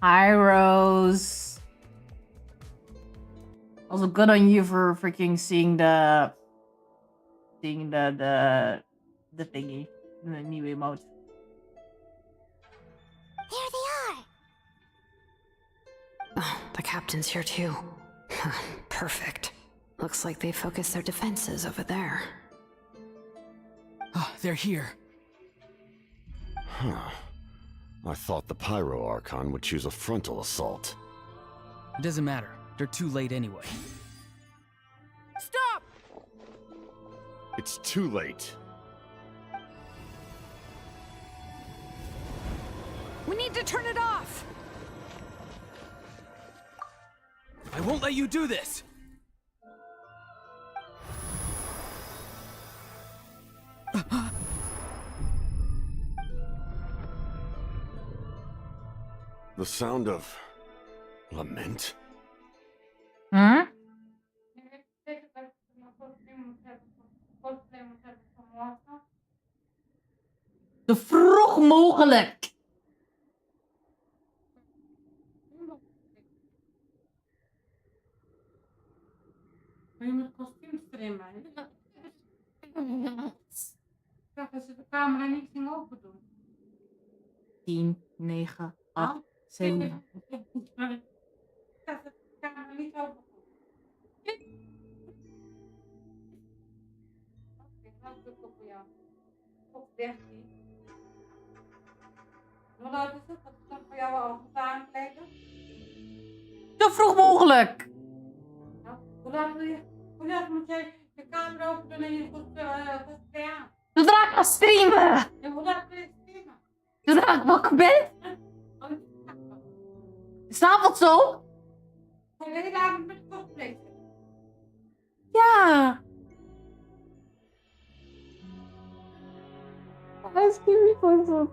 Pyros. Also good on you for freaking seeing the thingy, the new emote. There they are. Oh, the captain's here too. Perfect. Looks like they focused their defenses over there. Oh, they're here. Huh. I thought the Pyro Archon would choose a frontal assault. It doesn't matter. They're too late anyway. Stop! It's too late. We need to turn it off! I won't let you do this! The sound of lament? Huh? Zo vroeg mogelijk. Maar je moet kostuums trimmen. Ja, als je de camera niet ging open doen. 10, 9, 8, 7. Dat de camera niet open doen. Oké, dat doe ik ook voor jou. Op 13. Hoe laat is het? Dat is dan voor jou al goed aankleden? Zo vroeg mogelijk. Nou, hoe laat moet jij de camera open doen en je cosplay aan? Zodra ik ga streamen. En hoe laat wil je streamen? Zodra ik wakker ben. Oh, Is het avond zo? ga je de hele avond met cosplay zitten? Ja. Excuse me for the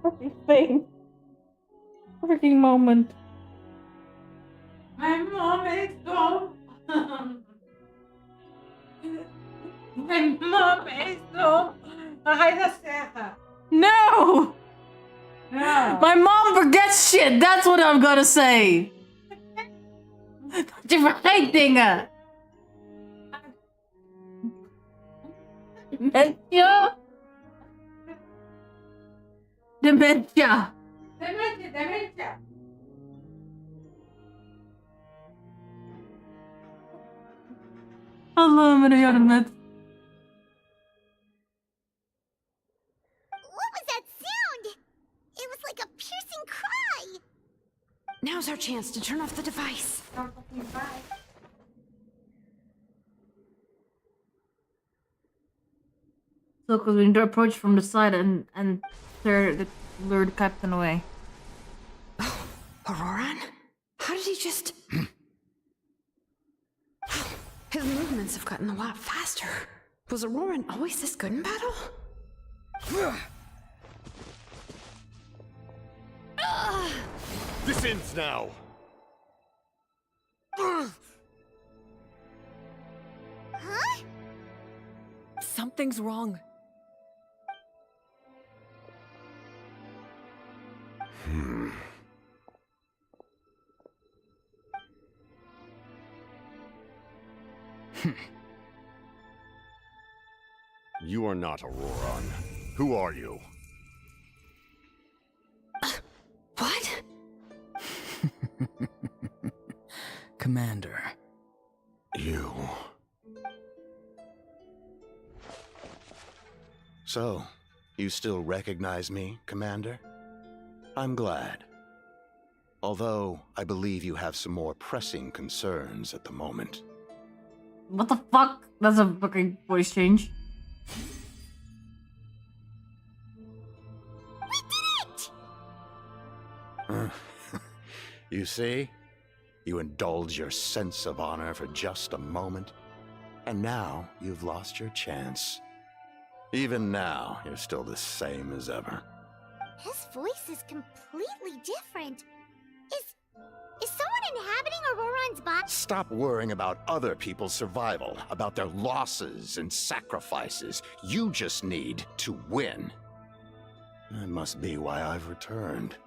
fucking thing. Freaking moment. Mijn mom is dom. Mijn mom is dom. Dan ga je dat zeggen. No! Ja. My mom forgets shit. That's what I'm gonna say. Je vergeet dingen. Dementia. Dementia. Dementia. Hallo meneer Jarnet. What was that sound? It was like a piercing cry. Now's our chance to turn off the device. So, because we need to approach from the side and lure the captain away. Auroran? How did he just... His movements have gotten a lot faster. Was Auroran always this good in battle? This ends now! Huh? Something's wrong. You are not Auroran. Who are you? What? Commander. You. So, you still recognize me, Commander? I'm glad. Although, I believe you have some more pressing concerns at the moment. What the fuck? That's a fucking voice change. We did it! You see? You indulge your sense of honor for just a moment, and now you've lost your chance. Even now, you're still the same as ever. His voice is completely different. Is someone inhabiting Auroran's body? Stop worrying about other people's survival, about their losses and sacrifices. You just need to win. That must be why I've returned.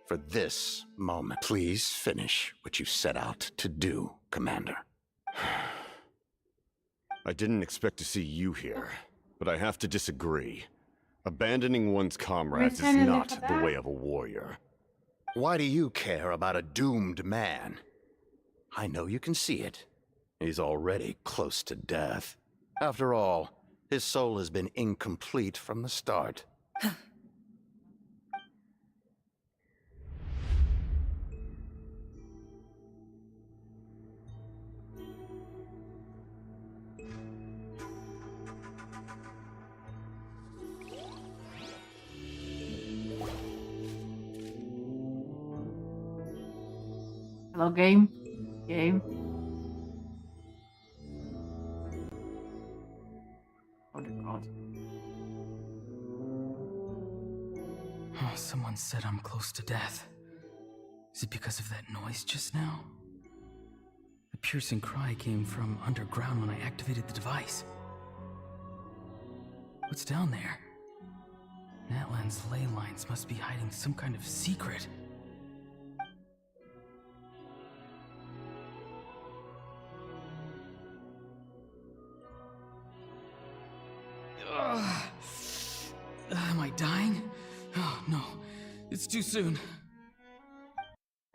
for this moment. Please finish what you set out to do, Commander. I didn't expect to see you here, but I have to disagree. Abandoning one's comrades is not the way of a warrior. Why do you care about a doomed man? I know you can see it. He's already close to death. After all, his soul has been incomplete from the start. Hello, game. Game. Oh dear God. Oh, someone said I'm close to death. Is it because of that noise just now? The piercing cry came from underground when I activated the device. What's down there? Natlan's ley lines must be hiding some kind of secret. Am I dying? Oh, no. It's too soon.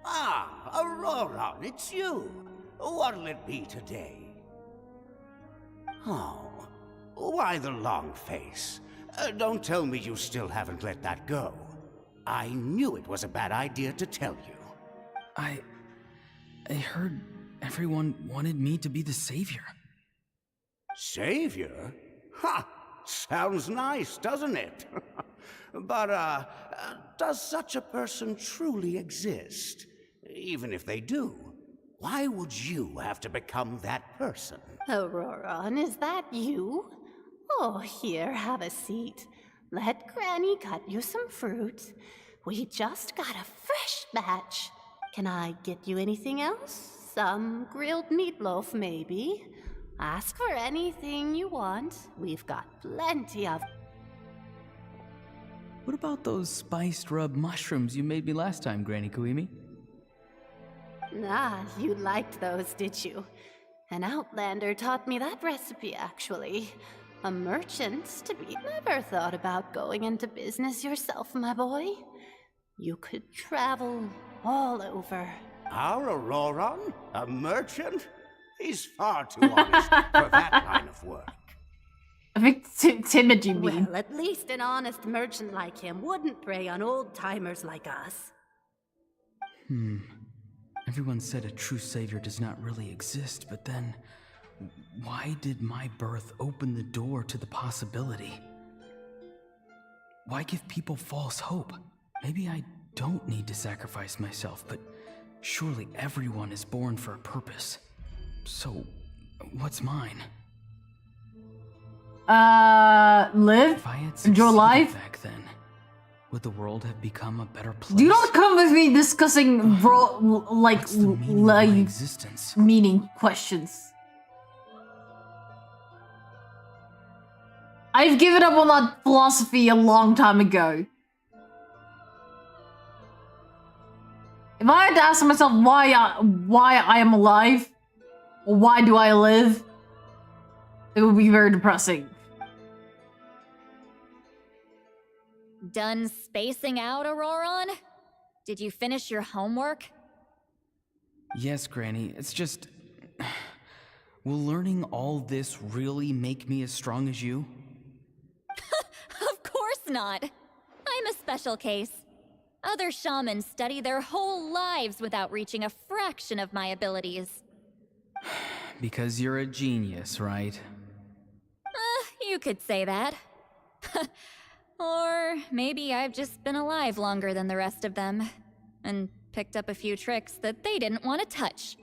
Ah, Aurora, it's you. What'll it be today? Oh, why the long face? Don't tell me you still haven't let that go. I knew it was a bad idea to tell you. I heard everyone wanted me to be the savior. Savior? Ha! Sounds nice, doesn't it? But, does such a person truly exist? Even if they do, why would you have to become that person? Auroron, is that you? Oh, here, have a seat. Let Granny cut you some fruit. We just got a fresh batch. Can I get you anything else? Some grilled meatloaf, maybe? Ask for anything you want. We've got plenty of... What about those spiced rub mushrooms you made me last time, Granny Kuimi? Ah, you liked those, did you? An outlander taught me that recipe, actually. A merchant, to be. Never thought about going into business yourself, my boy. You could travel all over. Our Auroron? A merchant? He's far too honest for that line of work. I think timid you mean. Well, at least an honest merchant like him wouldn't prey on old-timers like us. Everyone said a true savior does not really exist, but then... why did my birth open the door to the possibility? Why give people false hope? Maybe I don't need to sacrifice myself, but surely everyone is born for a purpose. So, what's mine? Live? If I had Enjoy life? back then, would the world have become a better place? Do not come with me discussing What's the meaning of my life existence? meaning questions. I've given up on that philosophy a long time ago. If I had to ask myself why I am alive, or why do I live, it would be very depressing. Done spacing out, Auroron? Did you finish your homework? Yes, Granny. It's just... will learning all this really make me as strong as you? Of course not. I'm a special case. Other shamans study their whole lives without reaching a fraction of my abilities. Because you're a genius, right? You could say that. Or maybe I've just been alive longer than the rest of them, and picked up a few tricks that they didn't want to touch.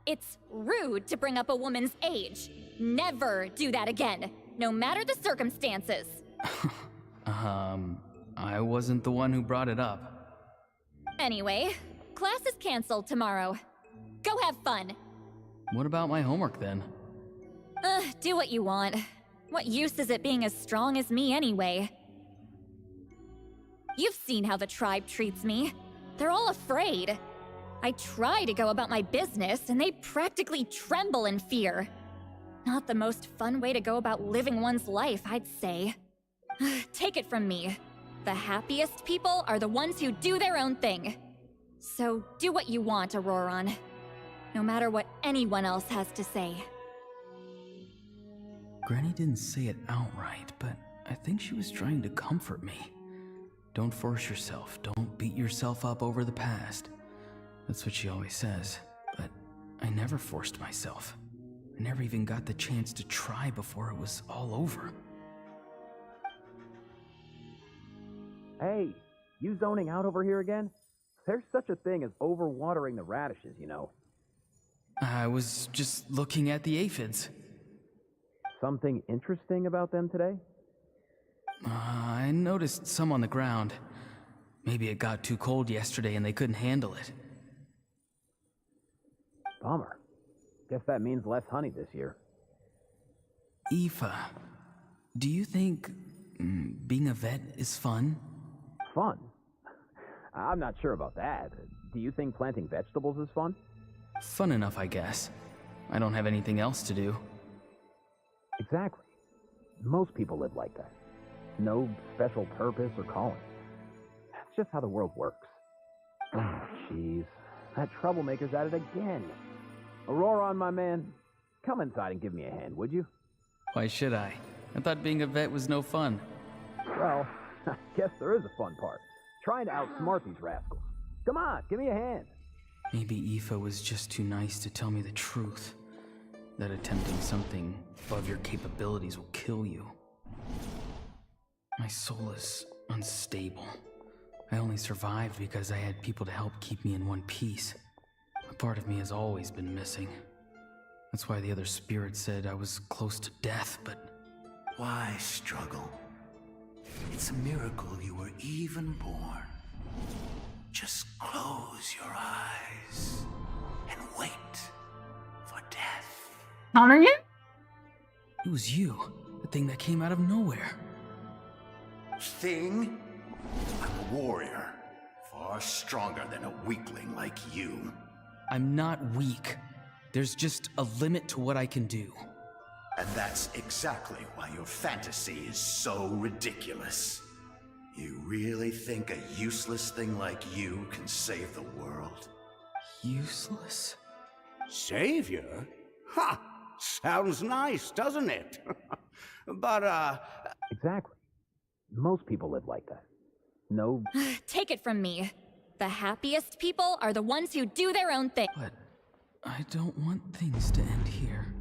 It's rude to bring up a woman's age. Never do that again, no matter the circumstances. I wasn't the one who brought it up. Anyway, class is canceled tomorrow. Go have fun. What about my homework then? Do what you want. What use is it being as strong as me anyway? You've seen how the tribe treats me. They're all afraid. I try to go about my business, and they practically tremble in fear. Not the most fun way to go about living one's life, I'd say. Take it from me. The happiest people are the ones who do their own thing. So do what you want, Auroron. No matter what anyone else has to say. Granny didn't say it outright, but I think she was trying to comfort me. Don't force yourself. Don't beat yourself up over the past. That's what she always says, but I never forced myself. I never even got the chance to try before it was all over. Hey, you zoning out over here again? There's such a thing as overwatering the radishes, you know. I was just looking at the aphids. Something interesting about them today? I noticed some on the ground. Maybe it got too cold yesterday and they couldn't handle it. Bummer. Guess that means less honey this year. Aoife, do you think being a vet is fun? Fun? I'm not sure about that. Do you think planting vegetables is fun? Fun enough, I guess. I don't have anything else to do. Exactly. Most people live like that. No special purpose or calling. That's just how the world works. Oh, jeez. That troublemaker's at it again. Auroron, my man, come inside and give me a hand, would you? Why should I? I thought being a vet was no fun. Well, I guess there is a fun part. Trying to outsmart these rascals. Come on, give me a hand. Maybe Aoife was just too nice to tell me the truth. That attempting something above your capabilities will kill you. My soul is unstable. I only survived because I had people to help keep me in one piece. A part of me has always been missing. That's why the other spirit said I was close to death, but... Why struggle? It's a miracle you were even born. Just close your eyes and wait for death. Connor you? It was you, the thing that came out of nowhere. Thing? I'm a warrior, far stronger than a weakling like you. I'm not weak. There's just a limit to what I can do. And that's exactly why your fantasy is so ridiculous. You really think a useless thing like you can save the world? Useless? Savior? Ha! Sounds nice, doesn't it? But, Exactly. Most people live like that. No... Take it from me. The happiest people are the ones who do their own thing. But I don't want things to end here.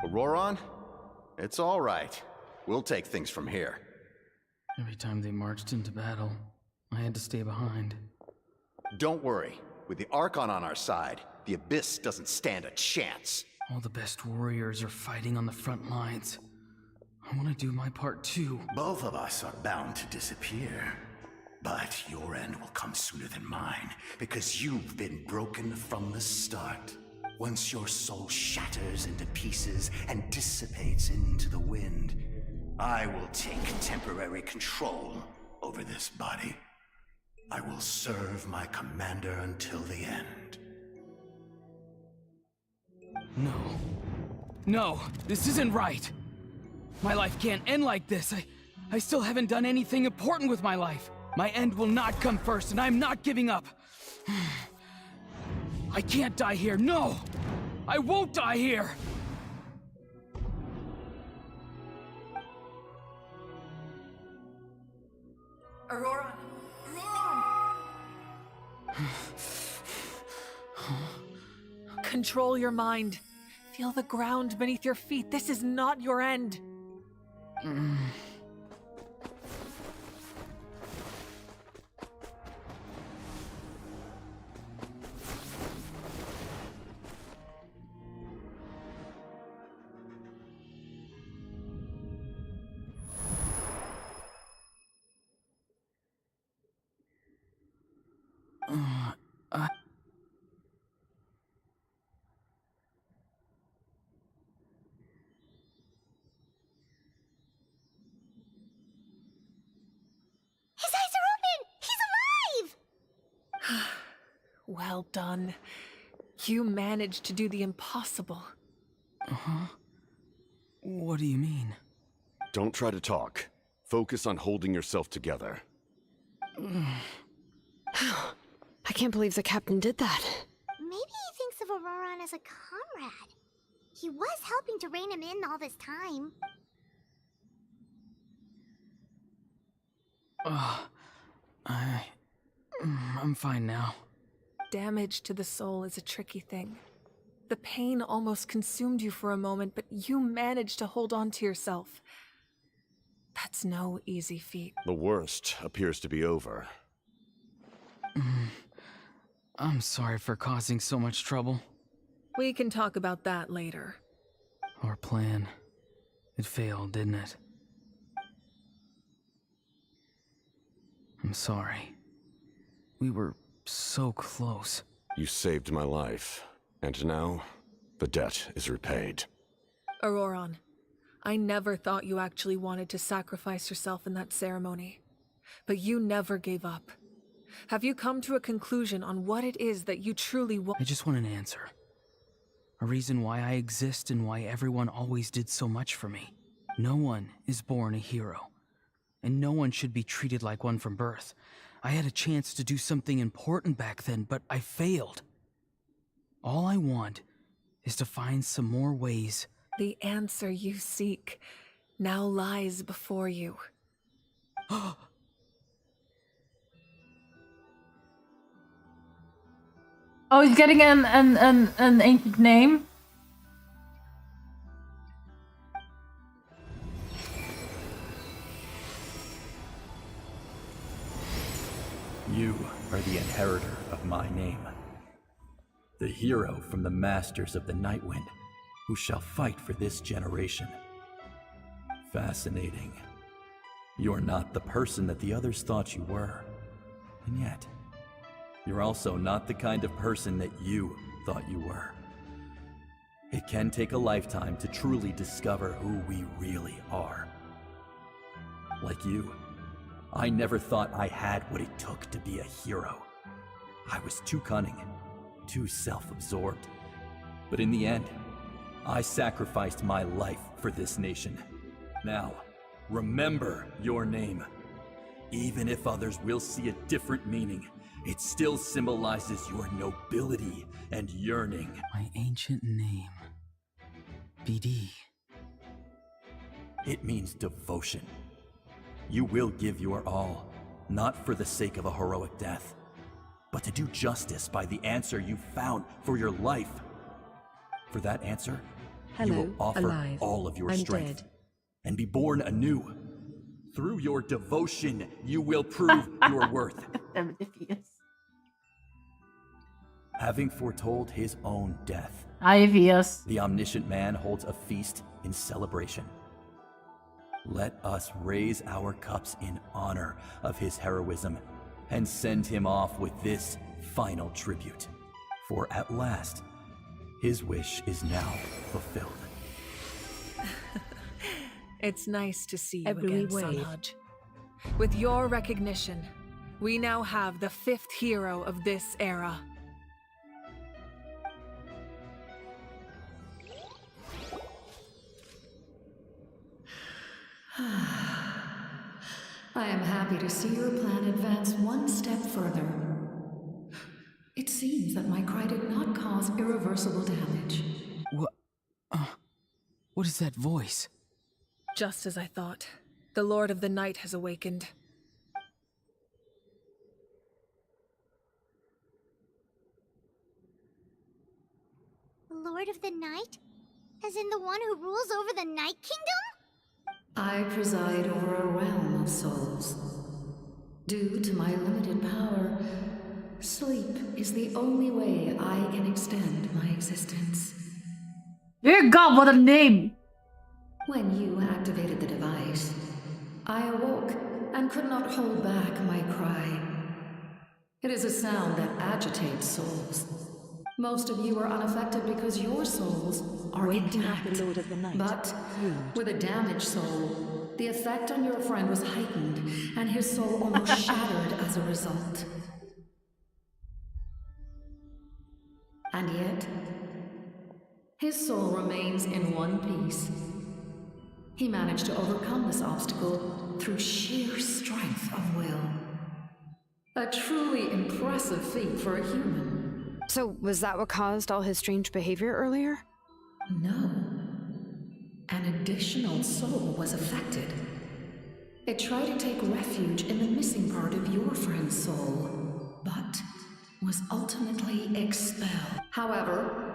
Auroron? It's all right. We'll take things from here. Every time they marched into battle, I had to stay behind. Don't worry. With the Archon on our side, the Abyss doesn't stand a chance. All the best warriors are fighting on the front lines. I want to do my part too. Both of us are bound to disappear. But your end will come sooner than mine, because you've been broken from the start. Once your soul shatters into pieces and dissipates into the wind, I will take temporary control over this body. I will serve my commander until the end. No. No, this isn't right. My life can't end like this. I still haven't done anything important with my life. My end will not come first, and I'm not giving up. I can't die here. No! I won't die here! Auroron! Control your mind. Feel the ground beneath your feet. This is not your end. Well done. You managed to do the impossible. Uh-huh. What do you mean? Don't try to talk. Focus on holding yourself together. I can't believe the captain did that. Maybe he thinks of Auroran as a comrade. He was helping to rein him in all this time. I'm fine now. Damage to the soul is a tricky thing. The pain almost consumed you for a moment, but you managed to hold on to yourself. That's no easy feat. The worst appears to be over. I'm sorry for causing so much trouble. We can talk about that later. Our plan. It failed, didn't it? I'm sorry. We were so close. You saved my life, and now the debt is repaid. Auroran, I never thought you actually wanted to sacrifice yourself in that ceremony. But you never gave up. Have you come to a conclusion on what it is that you truly want? I just want an answer. A reason why I exist and why everyone always did so much for me. No one is born a hero. And no one should be treated like one from birth. I had a chance to do something important back then, but I failed. All I want is to find some more ways. The answer you seek now lies before you. Oh, he's getting an ancient name. You are the inheritor of my name. The hero from the Masters of the Nightwind, who shall fight for this generation. Fascinating. You are not the person that the others thought you were. And yet, you're also not the kind of person that you thought you were. It can take a lifetime to truly discover who we really are. Like you, I never thought I had what it took to be a hero. I was too cunning, too self-absorbed. But in the end, I sacrificed my life for this nation. Now, remember your name. Even if others will see a different meaning, it still symbolizes your nobility and yearning. My ancient name. BD. It means devotion. You will give your all, not for the sake of a heroic death, but to do justice by the answer you found for your life. For that answer, you will offer all of your strength and be born anew. Through your devotion, you will prove your worth. Having foretold his own death, the omniscient man holds a feast in celebration. Let us raise our cups in honor of his heroism and send him off with this final tribute. For at last, his wish is now fulfilled. It's nice to see you again, Sunhudge. With your recognition, we now have the 5th hero of this era. I am happy to see your plan advance one step further. It seems that my cry did not cause irreversible damage. What is that voice? Just as I thought. The Lord of the Night has awakened. The Lord of the Night? As in the one who rules over the Night Kingdom? I preside over a realm of souls. Due to my limited power, sleep is the only way I can extend my existence. Dear God, what a name! When you activated the device, I awoke and could not hold back my cry. It is a sound that agitates souls. Most of you are unaffected because your souls are intact. The Lord of the Night. But with a damaged soul, the effect on your friend was heightened, and his soul almost shattered as a result. And yet, his soul remains in one piece. He managed to overcome this obstacle through sheer strength of will. A truly impressive feat for a human. So, was that what caused all his strange behavior earlier? No. An additional soul was affected. It tried to take refuge in the missing part of your friend's soul, but was ultimately expelled. However,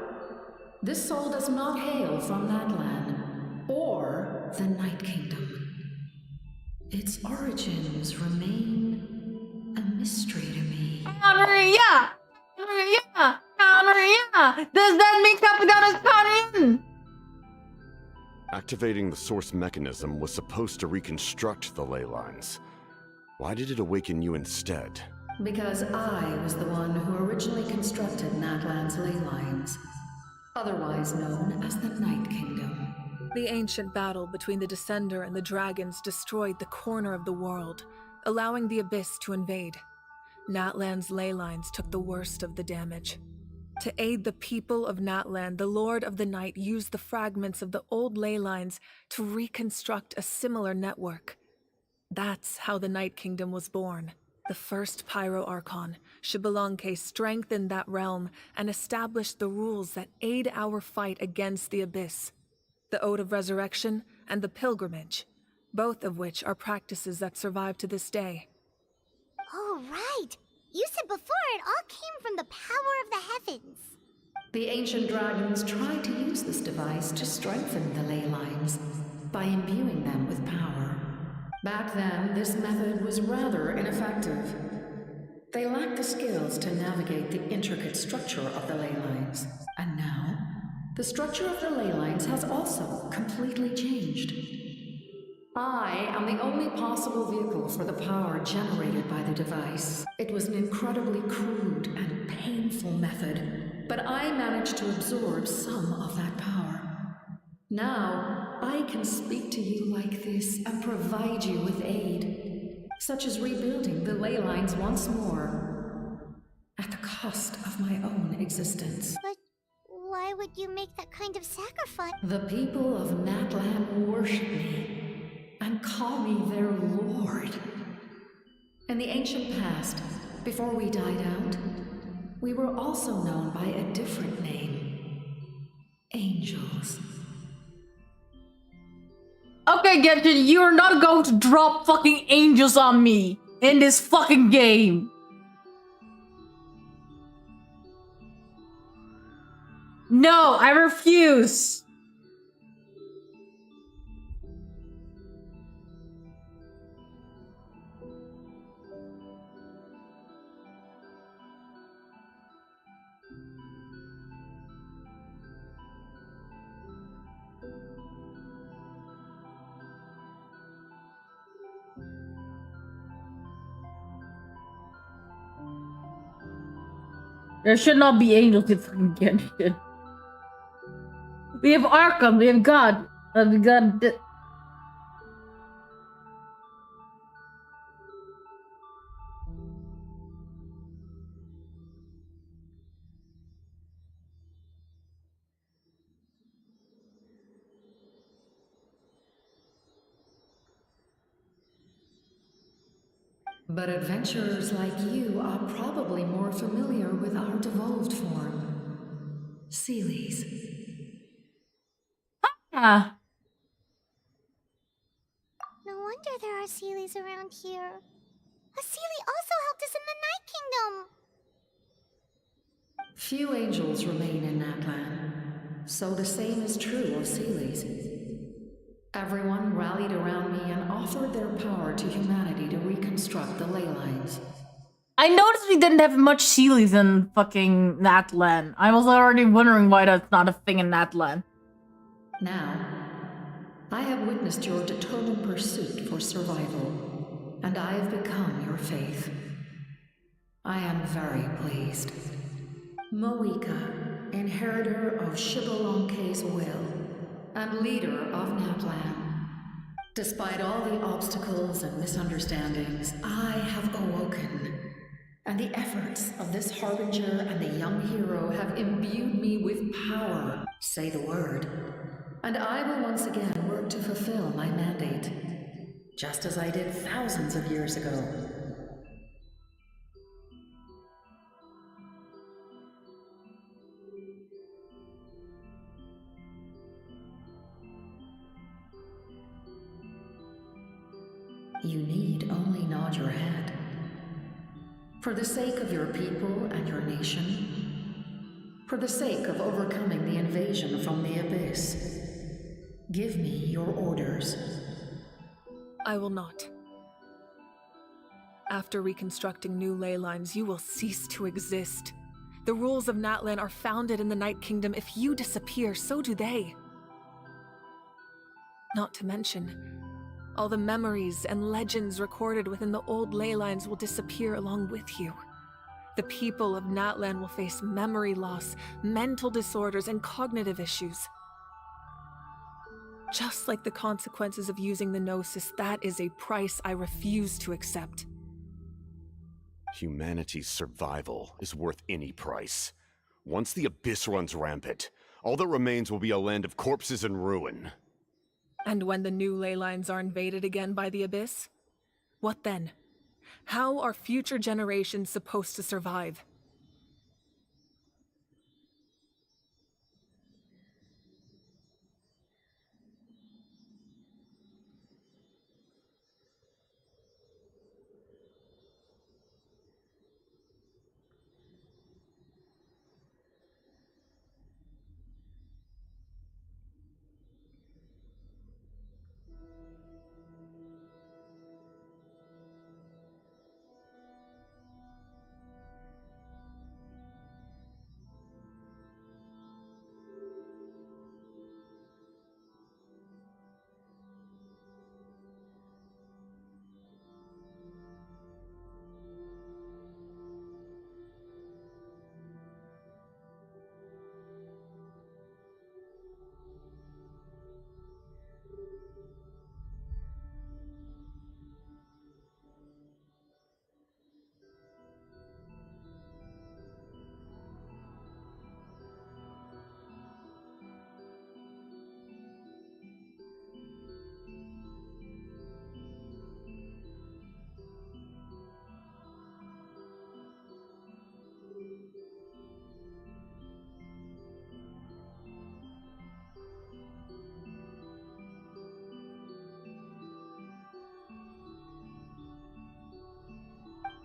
this soul does not hail from Natlan or the Night Kingdom. Its origins remain a mystery to me. Karia! Karia! Karia! Does that mean Capitán is Karin? Activating the source mechanism was supposed to reconstruct the ley lines. Why did it awaken you instead? Because I was the one who originally constructed Natlan's ley lines, otherwise known as the Night Kingdom. The ancient battle between the Descender and the dragons destroyed the corner of the world, allowing the Abyss to invade. Natlan's ley lines took the worst of the damage. To aid the people of Natlan, the Lord of the Night used the fragments of the old ley lines to reconstruct a similar network. That's how the Night Kingdom was born. The first Pyro Archon, Xbalanque, strengthened that realm and established the rules that aid our fight against the Abyss. The Ode of Resurrection and the Pilgrimage, both of which are practices that survive to this day. Oh, right! You said before it all came from the power of the heavens. The ancient dragons tried to use this device to strengthen the ley lines by imbuing them with power. Back then, this method was rather ineffective. They lacked the skills to navigate the intricate structure of the ley lines. And now, the structure of the ley lines has also completely changed. I am the only possible vehicle for the power generated by the device. It was an incredibly crude and painful method, but I managed to absorb some of that power. Now, I can speak to you like this and provide you with aid, such as rebuilding the ley lines once more, at the cost of my own existence. But why would you make that kind of sacrifice? The people of Natlan worship me and call me their lord. In the ancient past, before we died out, we were also known by a different name. Angels. Okay, Genshin, you are not going to drop fucking angels on me in this fucking game. No, I refuse. There should not be angels in fucking Genshin. We have Arkham, we have God, we got. But adventurers like you are probably more familiar with our devolved form. Seelies. Ah. No wonder there are Seelies around here. A Seelie also helped us in the Night Kingdom. Few angels remain in Natlan, so the same is true of Seelies. Everyone rallied around me and offered their power to humanity to reconstruct the ley lines. I noticed we didn't have much Seelies in fucking Natlan. I was already wondering why that's not a thing in Natlan. Now, I have witnessed your determined pursuit for survival, and I have become your faith. I am very pleased. Moika, inheritor of Xbalanque's will, and leader of Natlan. Despite all the obstacles and misunderstandings, I have awoken And the efforts of this harbinger and the young hero have imbued me with power. Say the word, and I will once again work to fulfill my mandate, just as I did thousands of years ago. You need only nod your head. For the sake of your people and your nation, for the sake of overcoming the invasion from the Abyss, give me your orders. I will not. After reconstructing new ley lines, you will cease to exist. The rules of Natlan are founded in the Night Kingdom. If you disappear, so do they. Not to mention, all the memories and legends recorded within the old ley lines will disappear along with you. The people of Natlan will face memory loss, mental disorders, and cognitive issues. Just like the consequences of using the Gnosis, that is a price I refuse to accept. Humanity's survival is worth any price. Once the Abyss runs rampant, all that remains will be a land of corpses and ruin. And when the new ley lines are invaded again by the Abyss? What then? How are future generations supposed to survive?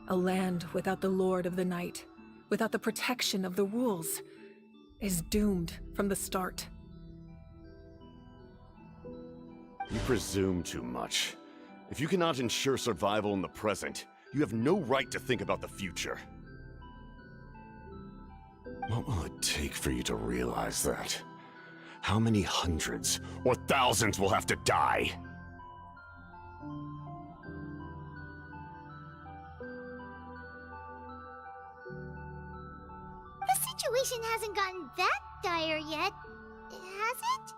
A land without the Lord of the Night, without the protection of the rules, is doomed from the start. You presume too much. If you cannot ensure survival in the present, you have no right to think about the future. What will it take for you to realize that? How many hundreds or thousands will have to die? The situation hasn't gotten that dire yet, has it?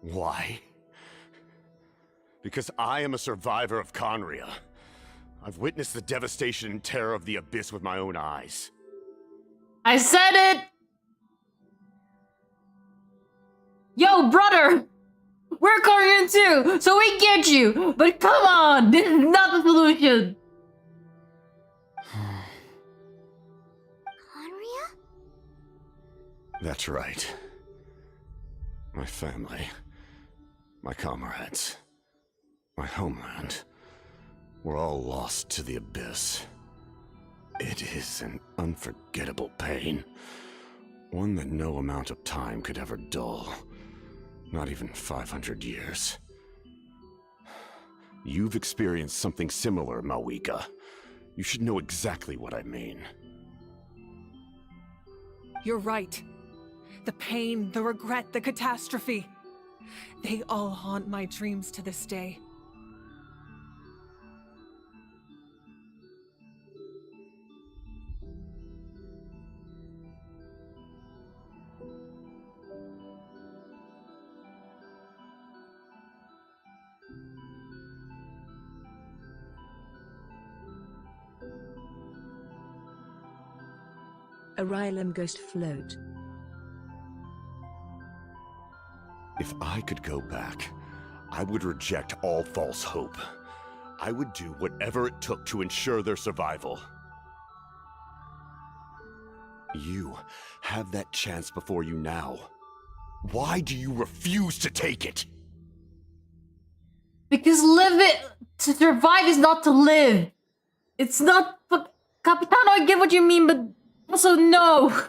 Why? Because I am a survivor of Conria. I've witnessed the devastation and terror of the Abyss with my own eyes. I said it! Yo, brother! We're Korean too, so we get you! But come on! This is not the solution! Conria? That's right. My family. My comrades. My homeland. We're all lost to the abyss. It is an unforgettable pain. One that no amount of time could ever dull. Not even 500 years. You've experienced something similar, Mawika. You should know exactly what I mean. You're right. The pain, the regret, the catastrophe. They all haunt my dreams to this day. A Rylem ghost float. If I could go back, I would reject all false hope. I would do whatever it took to ensure their survival. You have that chance before you now. Why do you refuse to take it? Because to survive is not to live. It's not... Capitano, I get what you mean, but also no.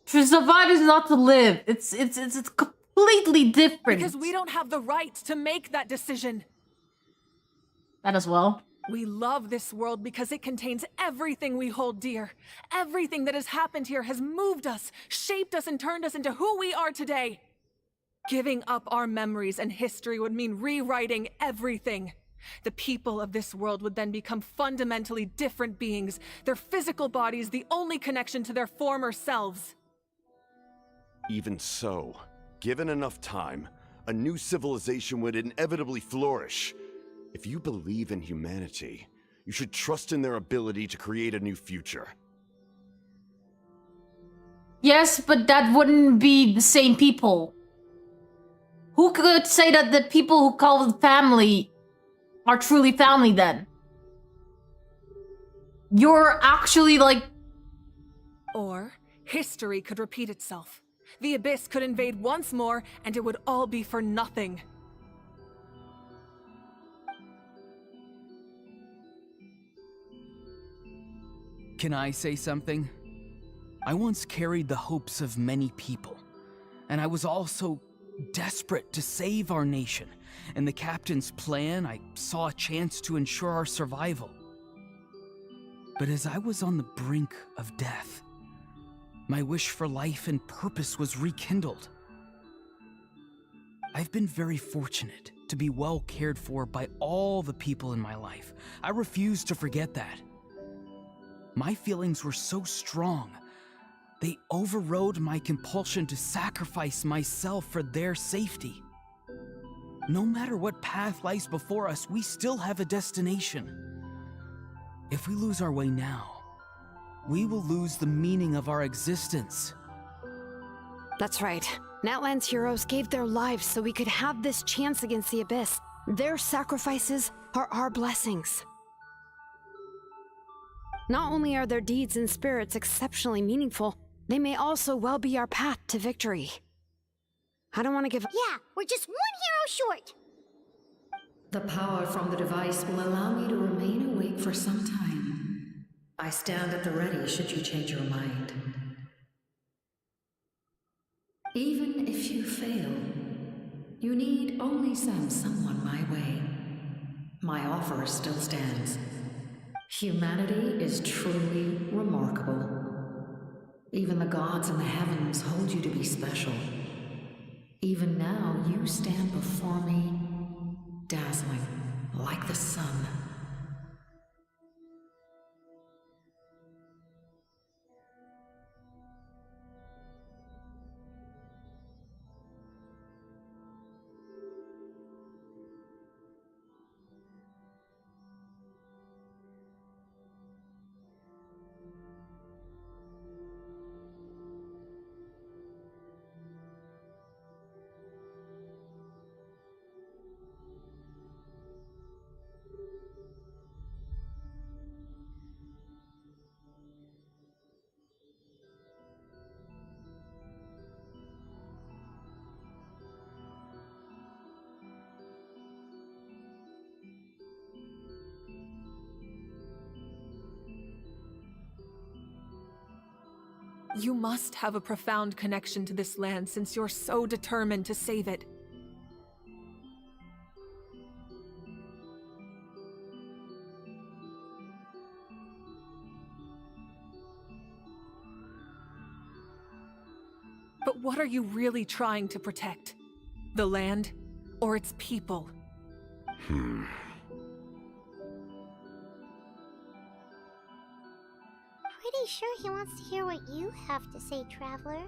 To survive is not to live. It's completely different. Because we don't have the right to make that decision. That as well. We love this world because it contains everything we hold dear. Everything that has happened here has moved us, shaped us, and turned us into who we are today. Giving up our memories and history would mean rewriting everything. The people of this world would then become fundamentally different beings, their physical bodies the only connection to their former selves. Even so, given enough time, a new civilization would inevitably flourish. If you believe in humanity, you should trust in their ability to create a new future. Yes, but that wouldn't be the same people. Who could say that the people who call them family are truly family then? You're actually like... Or history could repeat itself. The Abyss could invade once more, and it would all be for nothing. Can I say something? I once carried the hopes of many people, and I was also desperate to save our nation. In the captain's plan, I saw a chance to ensure our survival. But as I was on the brink of death, my wish for life and purpose was rekindled. I've been very fortunate to be well cared for by all the people in my life. I refuse to forget that. My feelings were so strong, they overrode my compulsion to sacrifice myself for their safety. No matter what path lies before us, we still have a destination. If we lose our way now, we will lose the meaning of our existence. That's right. Natlan's heroes gave their lives so we could have this chance against the Abyss. Their sacrifices are our blessings. Not only are their deeds and spirits exceptionally meaningful, they may also well be our path to victory. I don't want to give up. Yeah, we're just one hero short. The power from the device will allow me to remain awake for some time. I stand at the ready should you change your mind. Even if you fail, you need only send someone my way. My offer still stands. Humanity is truly remarkable. Even the gods in the heavens hold you to be special. Even now, you stand before me, dazzling like the sun. You must have a profound connection to this land since you're so determined to save it. But what are you really trying to protect? The land or its people? Pretty sure he wants to hear what you have to say, Traveler.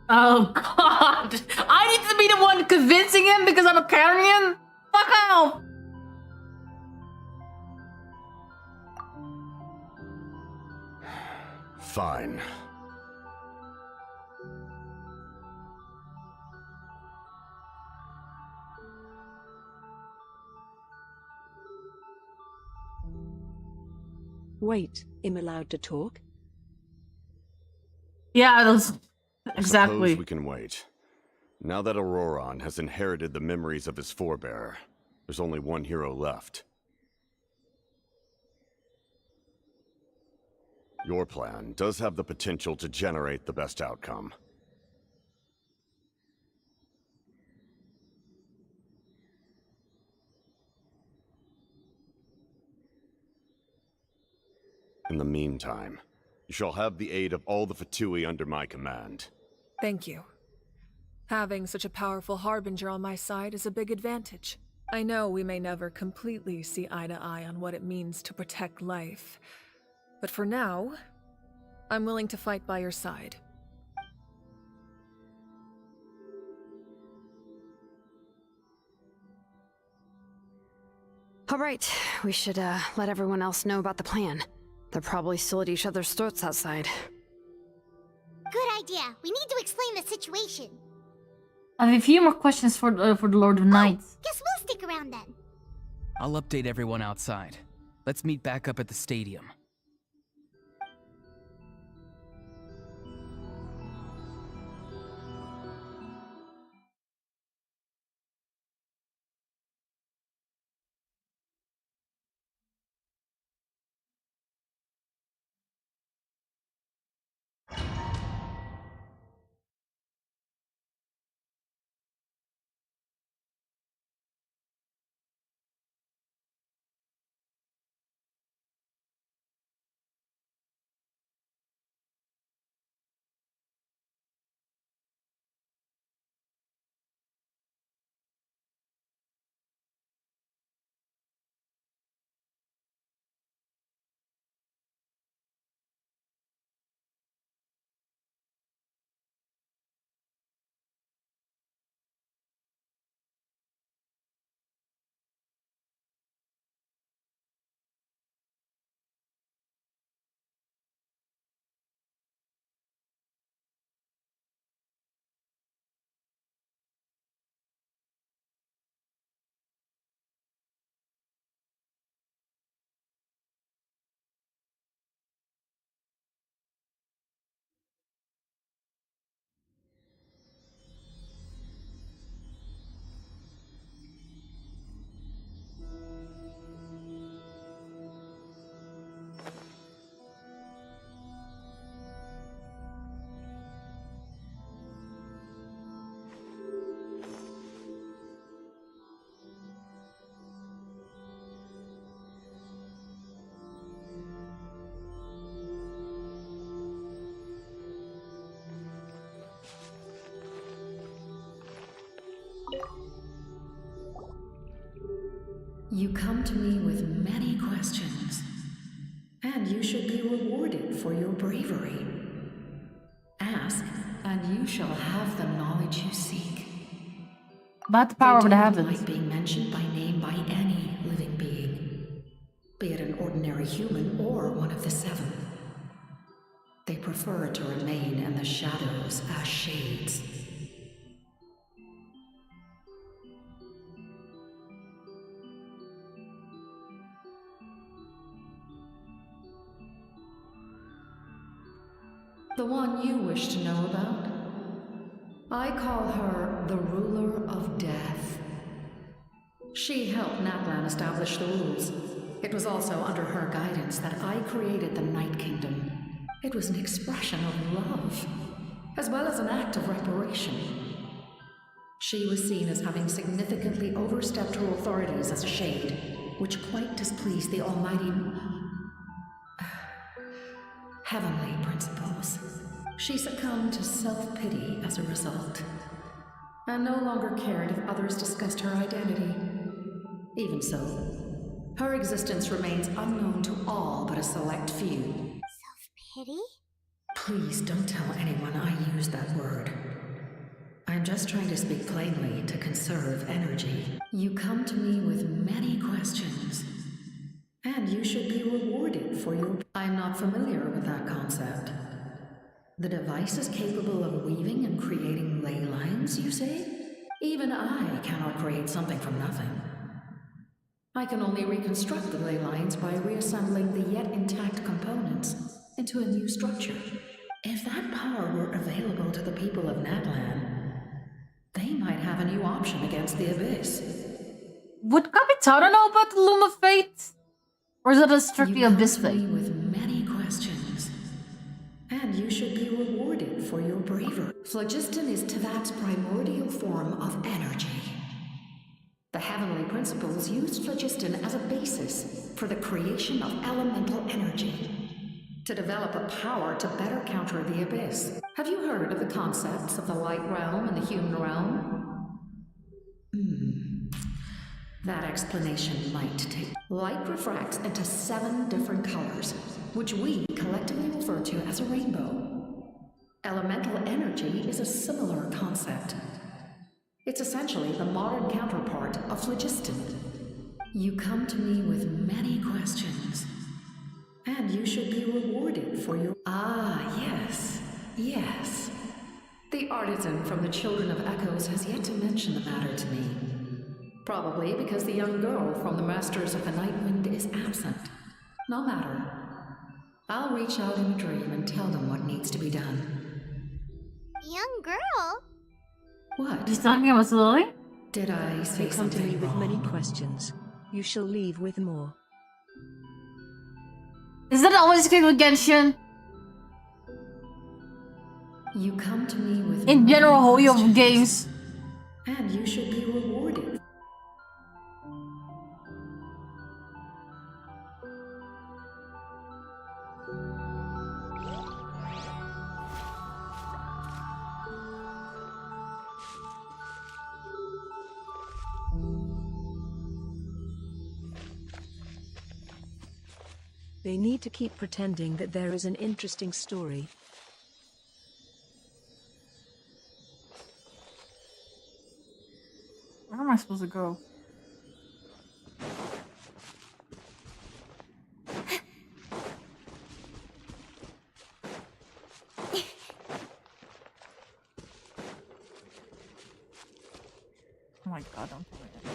Oh god! I need to be the one convincing him because I'm a Carrion? Fuck off! Fine. Wait, am allowed to talk? Yeah, that's exactly. Suppose we can wait. Now that Auroron has inherited the memories of his forebear, there's only one hero left. Your plan does have the potential to generate the best outcome. In the meantime, you shall have the aid of all the Fatui under my command. Thank you. Having such a powerful harbinger on my side is a big advantage. I know we may never completely see eye to eye on what it means to protect life, but for now, I'm willing to fight by your side. All right, we should let everyone else know about the plan. They're probably still at each other's throats outside. Good idea. We need to explain the situation. I have a few more questions for the Lord of Knights. Guess we'll stick around then. I'll update everyone outside. Let's meet back up at the stadium. You come to me with many questions, and you should be rewarded for your bravery. Ask, and you shall have the knowledge you seek. About the power of the They don't heavens. like being mentioned by name by any living being, be it an ordinary human or one of the seven. They prefer to remain in the shadows as shades. The one you wish to know about? I call her the Ruler of Death. She helped Natlan establish the rules. It was also under her guidance that I created the Night Kingdom. It was an expression of love, as well as an act of reparation. She was seen as having significantly overstepped her authorities as a shade, which quite displeased the almighty heavenly principles. She succumbed to self-pity as a result, and no longer cared if others discussed her identity. Even so, her existence remains unknown to all but a select few. Self-pity? Please don't tell anyone I used that word. I'm just trying to speak plainly to conserve energy. You come to me with many questions, and you should be rewarded for your... I'm not familiar with that concept. The device is capable of weaving and creating ley lines, you say? Even I cannot create something from nothing. I can only reconstruct the ley lines by reassembling the yet intact components into a new structure. If that power were available to the people of Natlan, they might have a new option against the Abyss. Would Capitano know about the Loom of Fate? Or is it a strictly Abyss thing? You come to me with many questions, and you should be rewarded for your bravery. Phlogiston is Tevat's primordial form of energy. The heavenly principles used phlogiston as a basis for the creation of elemental energy, to develop a power to better counter the Abyss. Have you heard of the concepts of the light realm and the human realm? That explanation might take... Light refracts into 7 different colors, which we collectively refer to as a rainbow. Elemental energy is a similar concept. It's essentially the modern counterpart of phlogiston. You come to me with many questions, and you should be rewarded for your... Ah, yes, yes. The artisan from the Children of Echoes has yet to mention the matter to me. Probably because the young girl from the Masters of the Nightwind is absent. No matter. I'll reach out in a dream and tell them what needs to be done. Young girl? What? He's talking about Lily? Did I say You come to me something with wrong? many questions. You shall leave with more. Is that always the case with Genshin? You come to me with in many general, Hoyo questions, games. and you should be rewarded. They need to keep pretending that there is an interesting story. Where am I supposed to go? Oh my god, don't tell me that.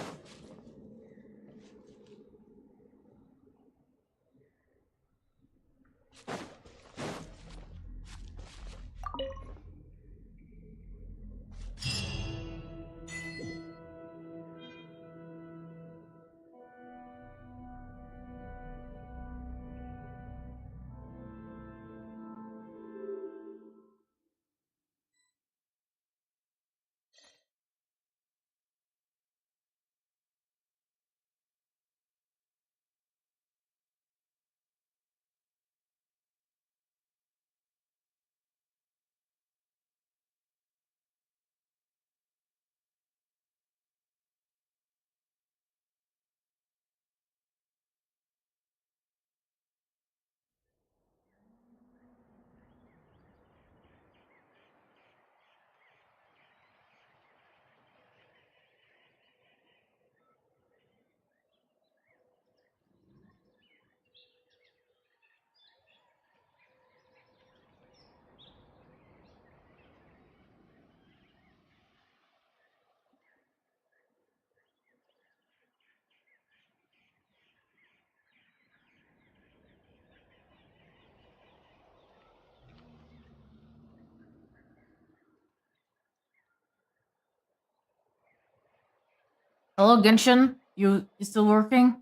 Hello, Genshin? You still working?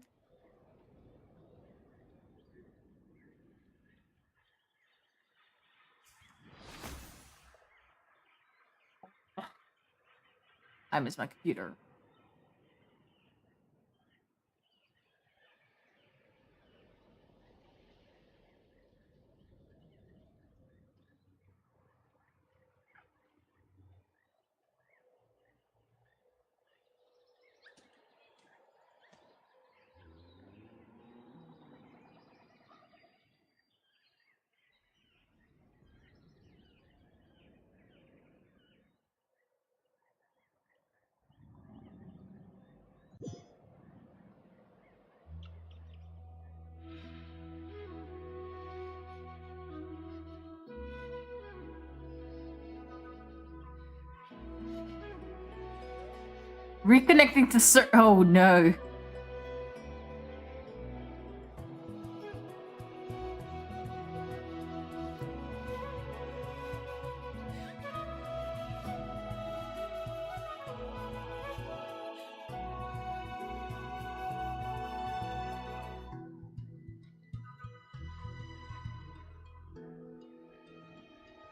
I miss my computer. Reconnecting to oh no.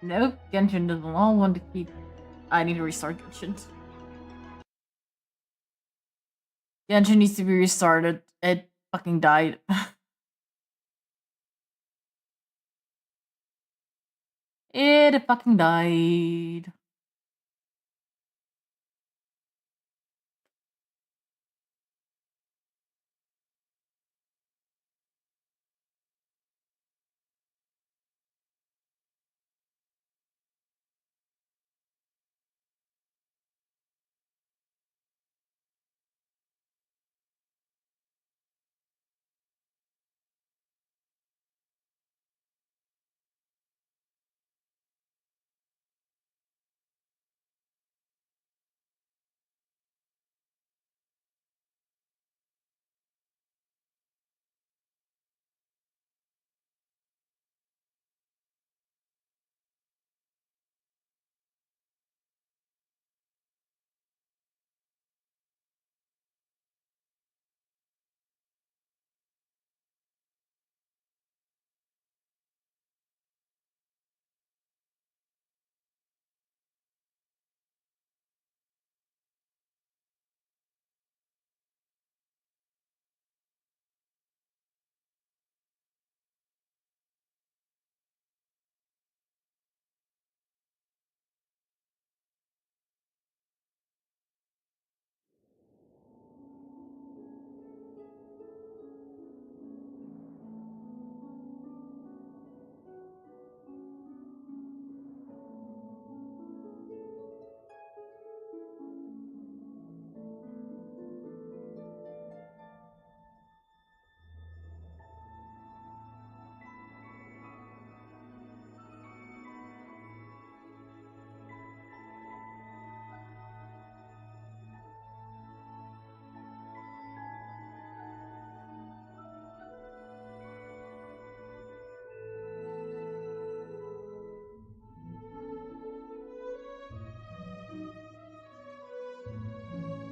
Nope, Genshin doesn't all want to keep. I need to restart Genshin. Genshin needs to be restarted. It fucking died. It fucking died.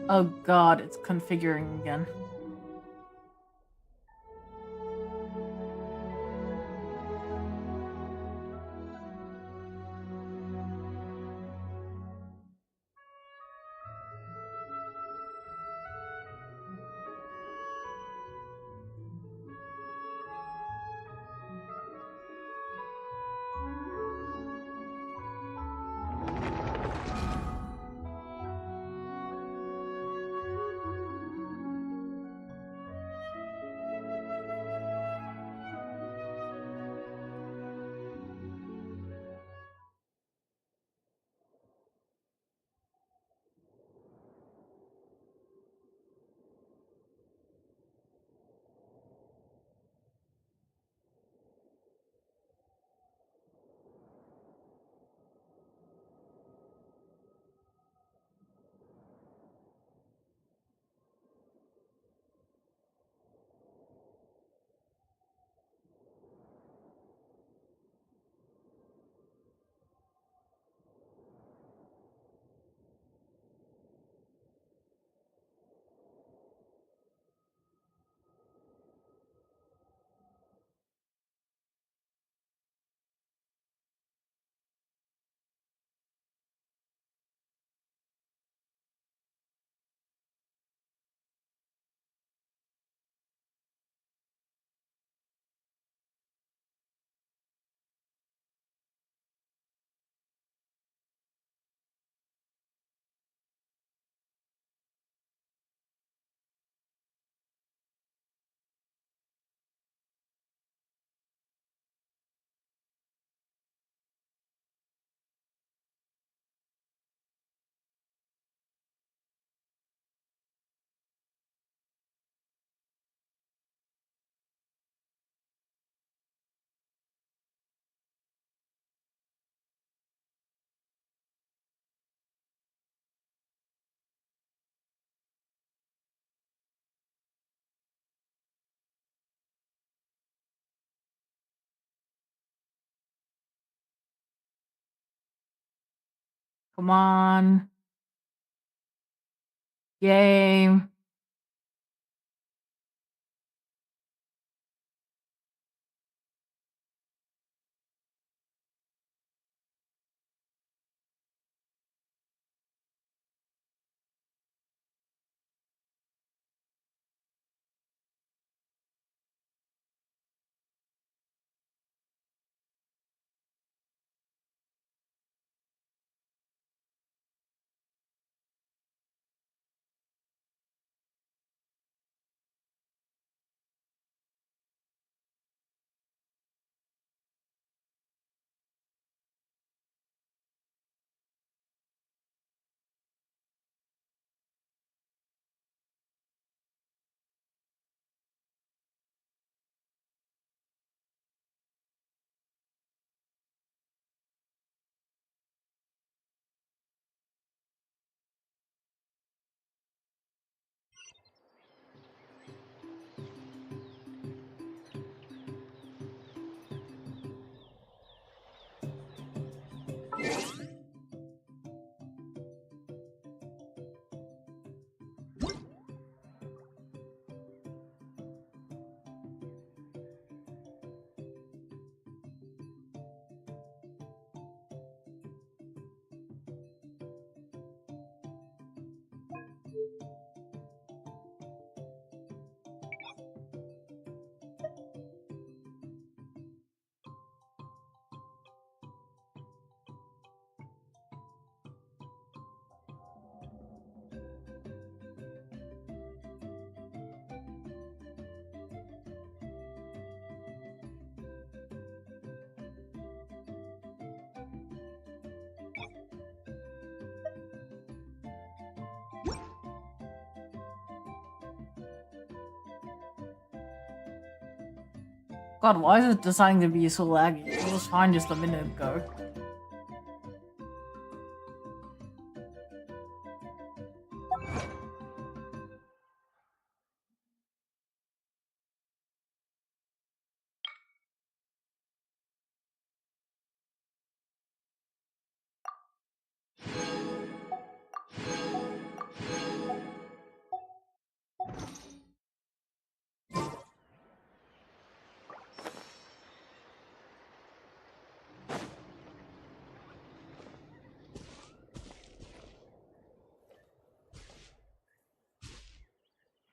Oh god, it's configuring again. Come on. Game. God, why is it designed to be so laggy? It was fine just a minute ago.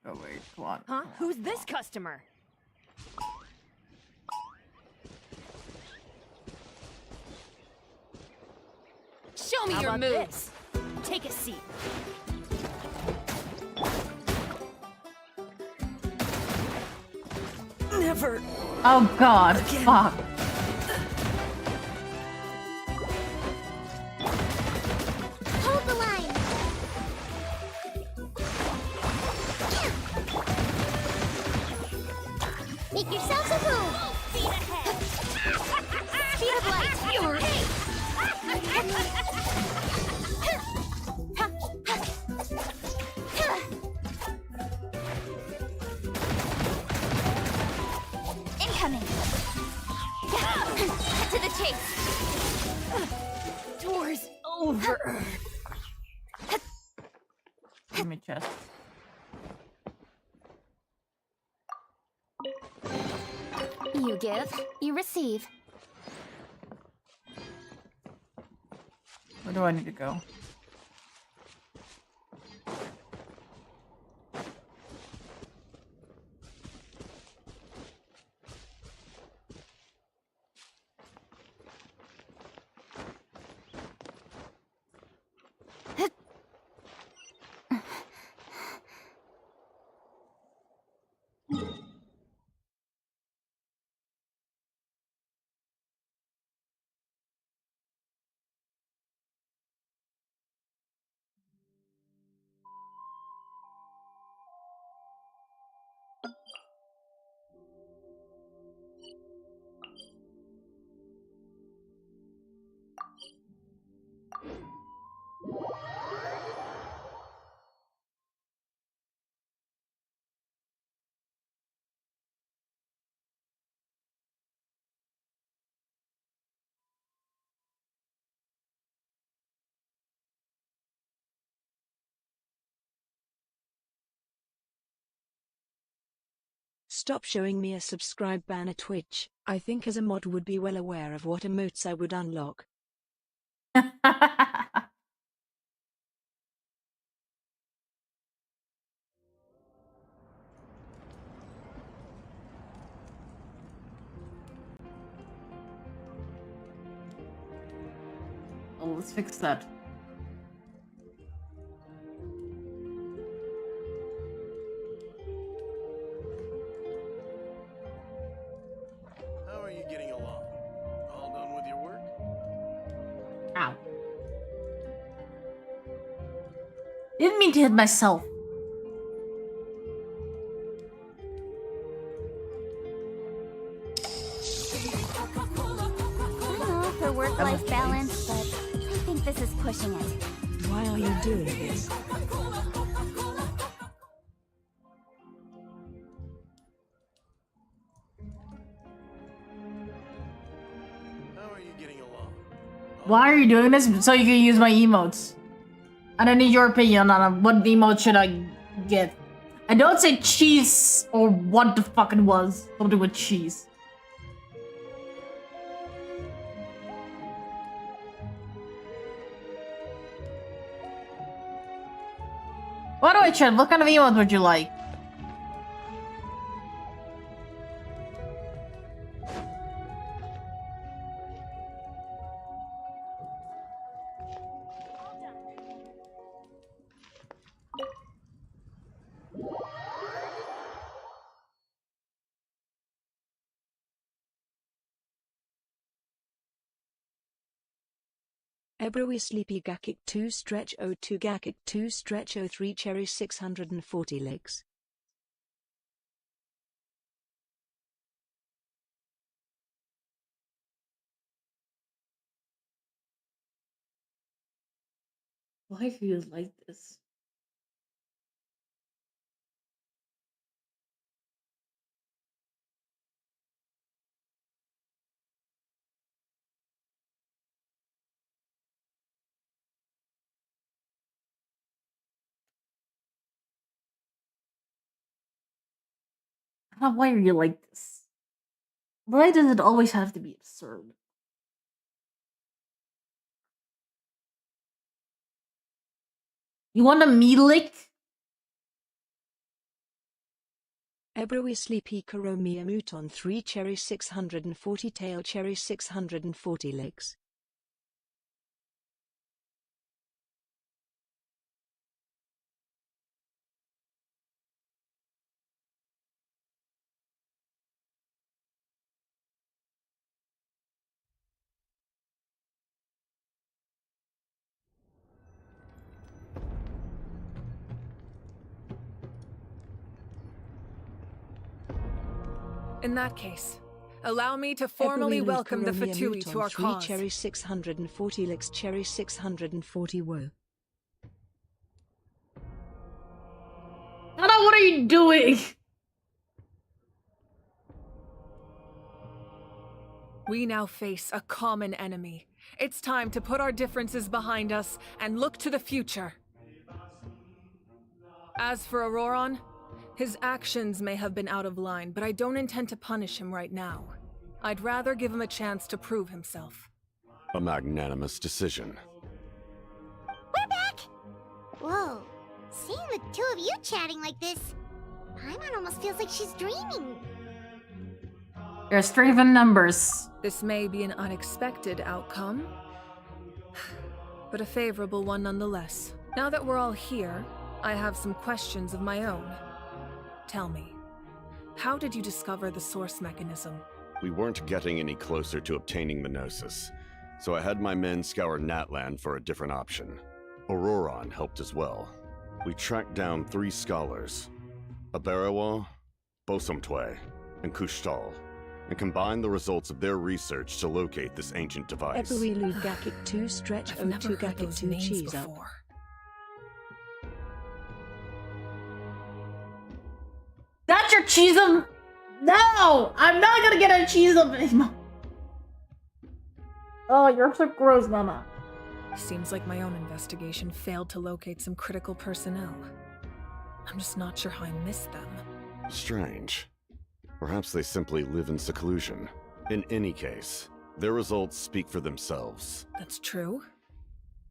Oh wait, come on. Huh? Who's this customer? Show me How your about moves. this? Take a seat. Never. Oh God, again. fuck. Hold the line. Make yourselves a move. Speed ahead. Speed of light. Incoming. To the chase. Door's over. Give me chest. You give, you receive. Where do I need to go? Stop showing me a subscribe banner Twitch. I think as a mod would be well aware of what emotes I would unlock. Oh, let's fix that. How are you getting along? All done with your work? Ow. Didn't mean to hit myself. I'm all for work-life balance, but I think this is pushing it. Why are you doing this? How are you getting along? Why are you doing this? So you can use my emotes. I don't need your opinion on what emote should I get. I don't say cheese or what the fuck it was. Something with cheese. By the way, Chad, what kind of emote would you like? Ebrowi Sleepy Gakik 2 Stretch 02 Gakik 2 Stretch 03 Cherry 640 legs. Why do you like this? Why are you like this? Why does it always have to be absurd? You want a me lick? Ebrowi Sleepy Karomi Mouton 3 Cherry 640 Tail Cherry 640 legs. In that case, allow me to formally welcome the Fatui to our 3 cause. Cherry 640 legs Cherry 640 woe. Nana, what are you doing? We now face a common enemy. It's time to put our differences behind us and look to the future. As for Auroron, his actions may have been out of line, but I don't intend to punish him right now. I'd rather give him a chance to prove himself. A magnanimous decision. We're back! Whoa, seeing the two of you chatting like this, Paimon almost feels like she's dreaming. There's 3 even numbers. This may be an unexpected outcome, but a favorable one nonetheless. Now that we're all here, I have some questions of my own. Tell me, how did you discover the source mechanism? We weren't getting any closer to obtaining the Gnosis, so I had my men scour Natlan for a different option. Auroron helped as well. We tracked down 3 scholars, Abarawa, Bosamtwe, and Kushtal, and combined the results of their research to locate this ancient device. Ebrowi Lu Gakik 2 Stretch 02 Gakik 2 Cheese Up. That's your cheese-em? No! I'm not gonna get a cheese-em anymore. Oh, you're so gross, Mama. Seems like my own investigation failed to locate some critical personnel. I'm just not sure how I missed them. Strange. Perhaps they simply live in seclusion. In any case, their results speak for themselves. That's true.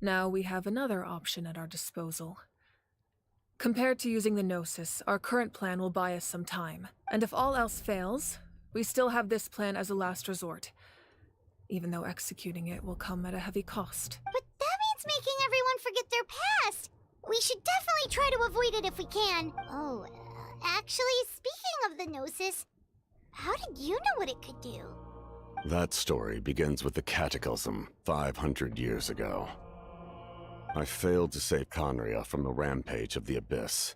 Now we have another option at our disposal. Compared to using the Gnosis, our current plan will buy us some time. And if all else fails, we still have this plan as a last resort. Even though executing it will come at a heavy cost. But that means making everyone forget their past! We should definitely try to avoid it if we can. Oh, actually, speaking of the Gnosis, how did you know what it could do? That story begins with the Cataclysm 500 years ago. I failed to save Conria from the rampage of the Abyss.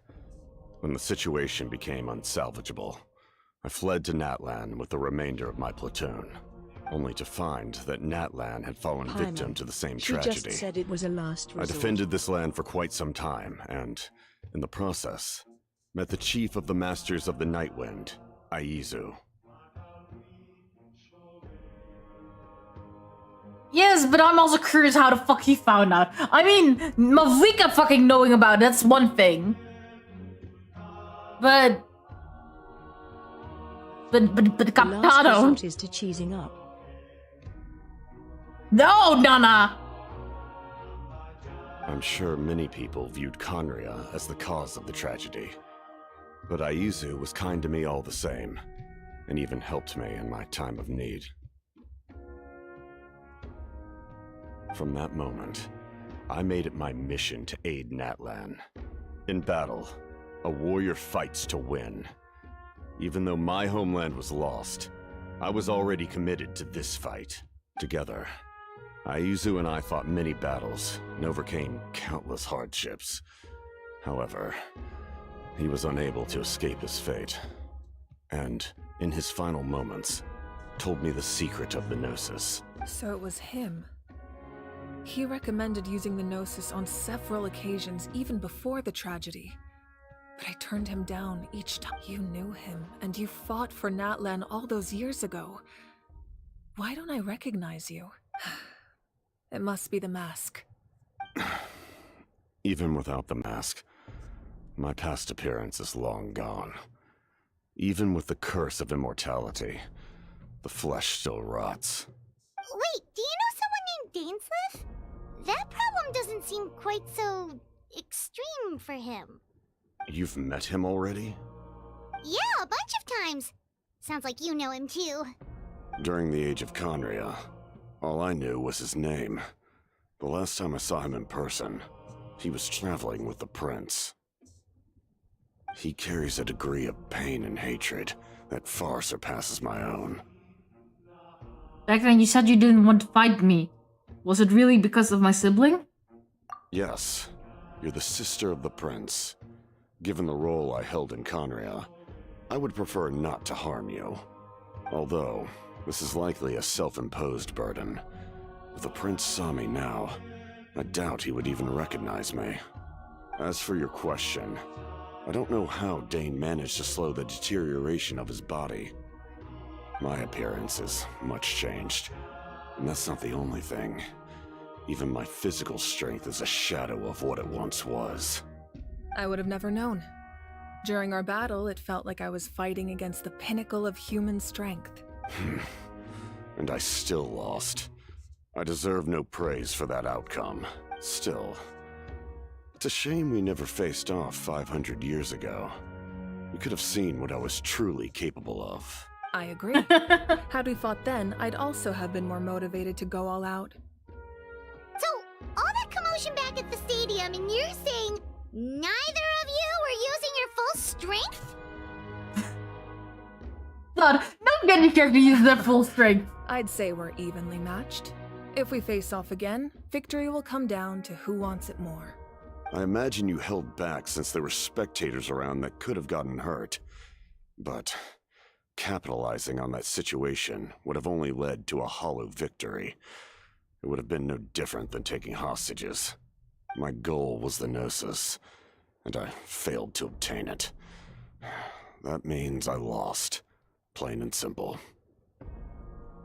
When the situation became unsalvageable, I fled to Natlan with the remainder of my platoon, only to find that Natlan had fallen victim to the same tragedy. She just said it was a last resort. I defended this land for quite some time, and, in the process, met the chief of the Masters of the Nightwind, Aizu. Yes, but I'm also curious how the fuck he found out. I mean, Mavika fucking knowing about it, that's one thing. But The last Captado. resort is to cheesing up. No, Nana. I'm sure many people viewed Conria as the cause of the tragedy. But Aizu was kind to me all the same, and even helped me in my time of need. From that moment, I made it my mission to aid Natlan. In battle, a warrior fights to win. Even though my homeland was lost, I was already committed to this fight. Together, Aizu and I fought many battles and overcame countless hardships. However, he was unable to escape his fate, and, in his final moments, told me the secret of the Gnosis. So it was him. He recommended using the Gnosis on several occasions, even before the tragedy. But I turned him down each time. You knew him, and you fought for Natlan all those years ago. Why don't I recognize you? It must be the mask. Even without the mask, my past appearance is long gone. Even with the curse of immortality, the flesh still rots. Wait, do you know someone named Dainsleif? That problem doesn't seem quite so extreme for him. You've met him already? Yeah, a bunch of times. Sounds like you know him too. During the age of Conria, all I knew was his name. The last time I saw him in person, he was traveling with the prince. He carries a degree of pain and hatred that far surpasses my own. Back then you said you didn't want to fight me. Was it really because of my sibling? Yes, you're the sister of the prince. Given the role I held in Conria, I would prefer not to harm you. Although, this is likely a self-imposed burden. If the prince saw me now, I doubt he would even recognize me. As for your question, I don't know how Dane managed to slow the deterioration of his body. My appearance is much changed, and that's not the only thing. Even my physical strength is a shadow of what it once was. I would have never known. During our battle, it felt like I was fighting against the pinnacle of human strength. And I still lost. I deserve no praise for that outcome. Still, it's a shame we never faced off 500 years ago. You could have seen what I was truly capable of. I agree. Had we fought then, I'd also have been more motivated to go all out. So, all that commotion back at the stadium, and you're saying neither of you were using your full strength? God, not getting character use their full strength. I'd say we're evenly matched. If we face off again, victory will come down to who wants it more. I imagine you held back since there were spectators around that could have gotten hurt. But capitalizing on that situation would have only led to a hollow victory. It would have been no different than taking hostages. My goal was the Gnosis, and I failed to obtain it. That means I lost. Plain and simple.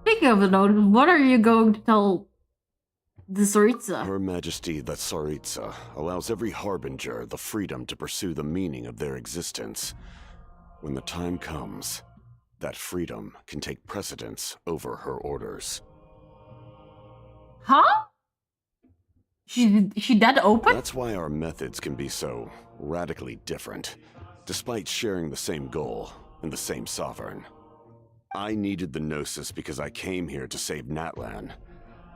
Speaking of the note, what are you going to tell the Tsaritsa? Her Majesty the Tsaritsa allows every harbinger the freedom to pursue the meaning of their existence. When the time comes, that freedom can take precedence over her orders. Huh? She that open? That's why our methods can be so radically different, despite sharing the same goal and the same sovereign. I needed the Gnosis because I came here to save Natlan.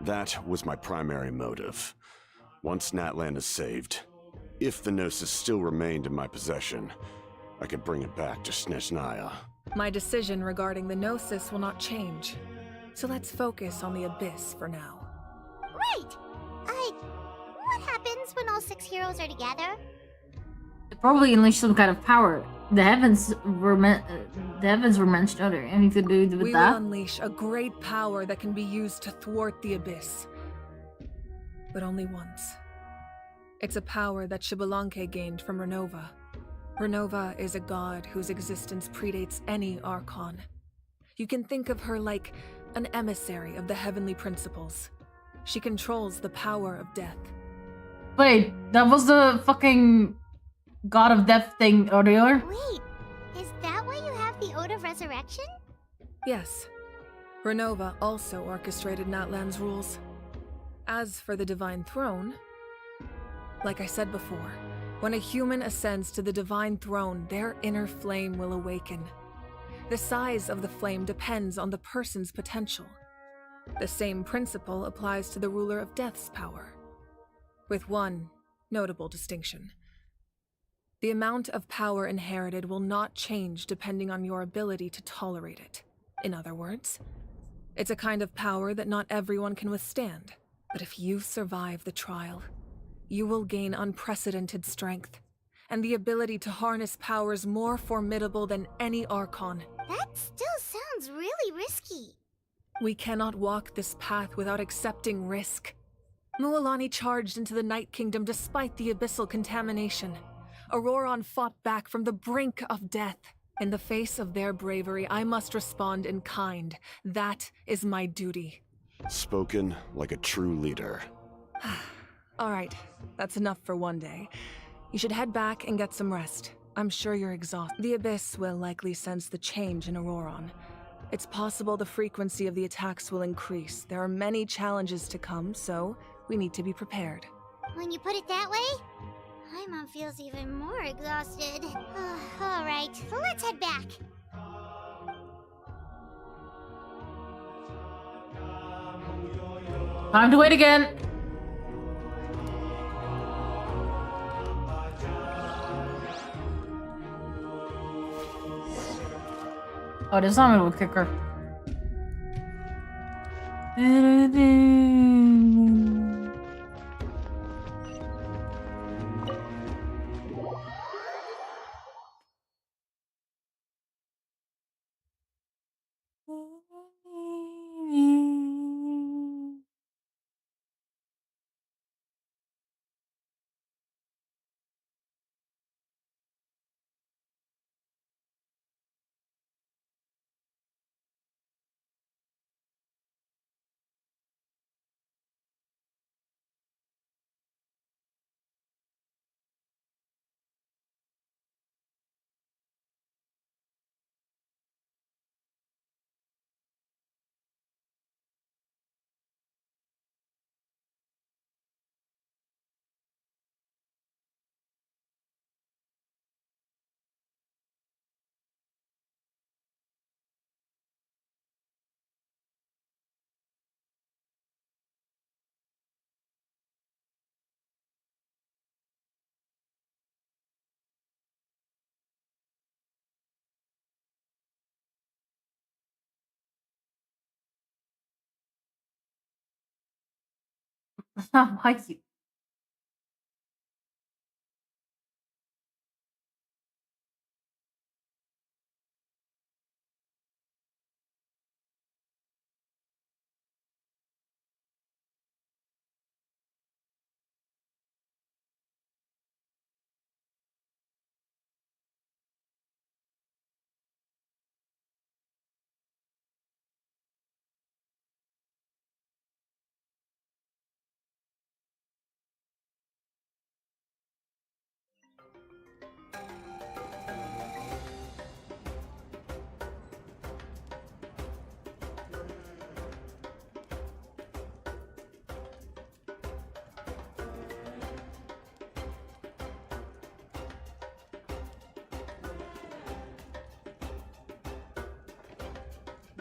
That was my primary motive. Once Natlan is saved, if the Gnosis still remained in my possession, I could bring it back to Snezhnaya. My decision regarding the Gnosis will not change. So let's focus on the Abyss for now. Right! What happens when all 6 heroes are together? It probably unleashed some kind of power. The heavens were mentioned earlier. Anything to do with We that? will unleash a great power that can be used to thwart the Abyss. But only once. It's a power that Xbalanque gained from Renova. Renova is a god whose existence predates any Archon. You can think of her like an emissary of the heavenly principles. She controls the power of death. Wait, that was the fucking god of death thing earlier? Wait, is that why you have the Ode of Resurrection? Yes. Renova also orchestrated Natlan's rules. As for the Divine Throne, like I said before, when a human ascends to the Divine Throne, their inner flame will awaken. The size of the flame depends on the person's potential. The same principle applies to the ruler of Death's power, with one notable distinction. The amount of power inherited will not change depending on your ability to tolerate it. In other words, it's a kind of power that not everyone can withstand. But if you survive the trial, you will gain unprecedented strength, and the ability to harness powers more formidable than any Archon. That still sounds really risky. We cannot walk this path without accepting risk. Mualani charged into the Night Kingdom despite the abyssal contamination. Auroron fought back from the brink of death. In the face of their bravery, I must respond in kind. That is my duty. Spoken like a true leader. All right, that's enough for one day. You should head back and get some rest. I'm sure you're exhausted. The Abyss will likely sense the change in Auroron. It's possible the frequency of the attacks will increase. There are many challenges to come, so we need to be prepared. When you put it that way, Paimon feels even more exhausted. Alright, let's head back. Time to wait again. Oh, this time it will kick her. Why you?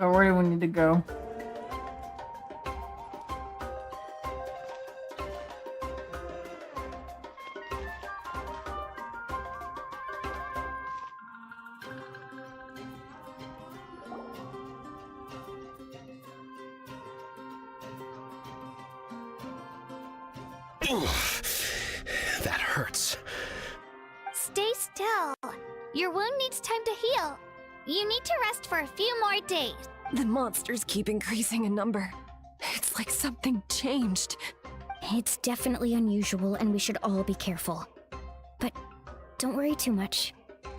Or where do we need to go? That hurts. Stay still. Your wound needs time to heal. You need to rest for a few more days. The monsters keep increasing in number. It's like something changed. It's definitely unusual, and we should all be careful. But don't worry too much.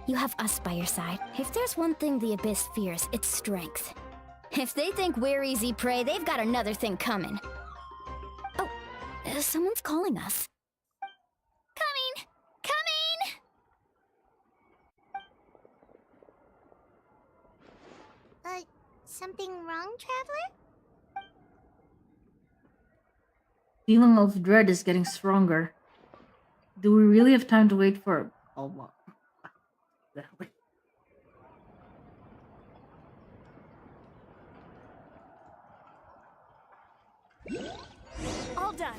You have us by your side. If there's one thing the Abyss fears, it's strength. If they think we're easy prey, they've got another thing coming. Oh, someone's calling us. Coming! Coming! Something wrong, Traveler? Feeling of dread is getting stronger. Do we really have time to wait for a lot? All done.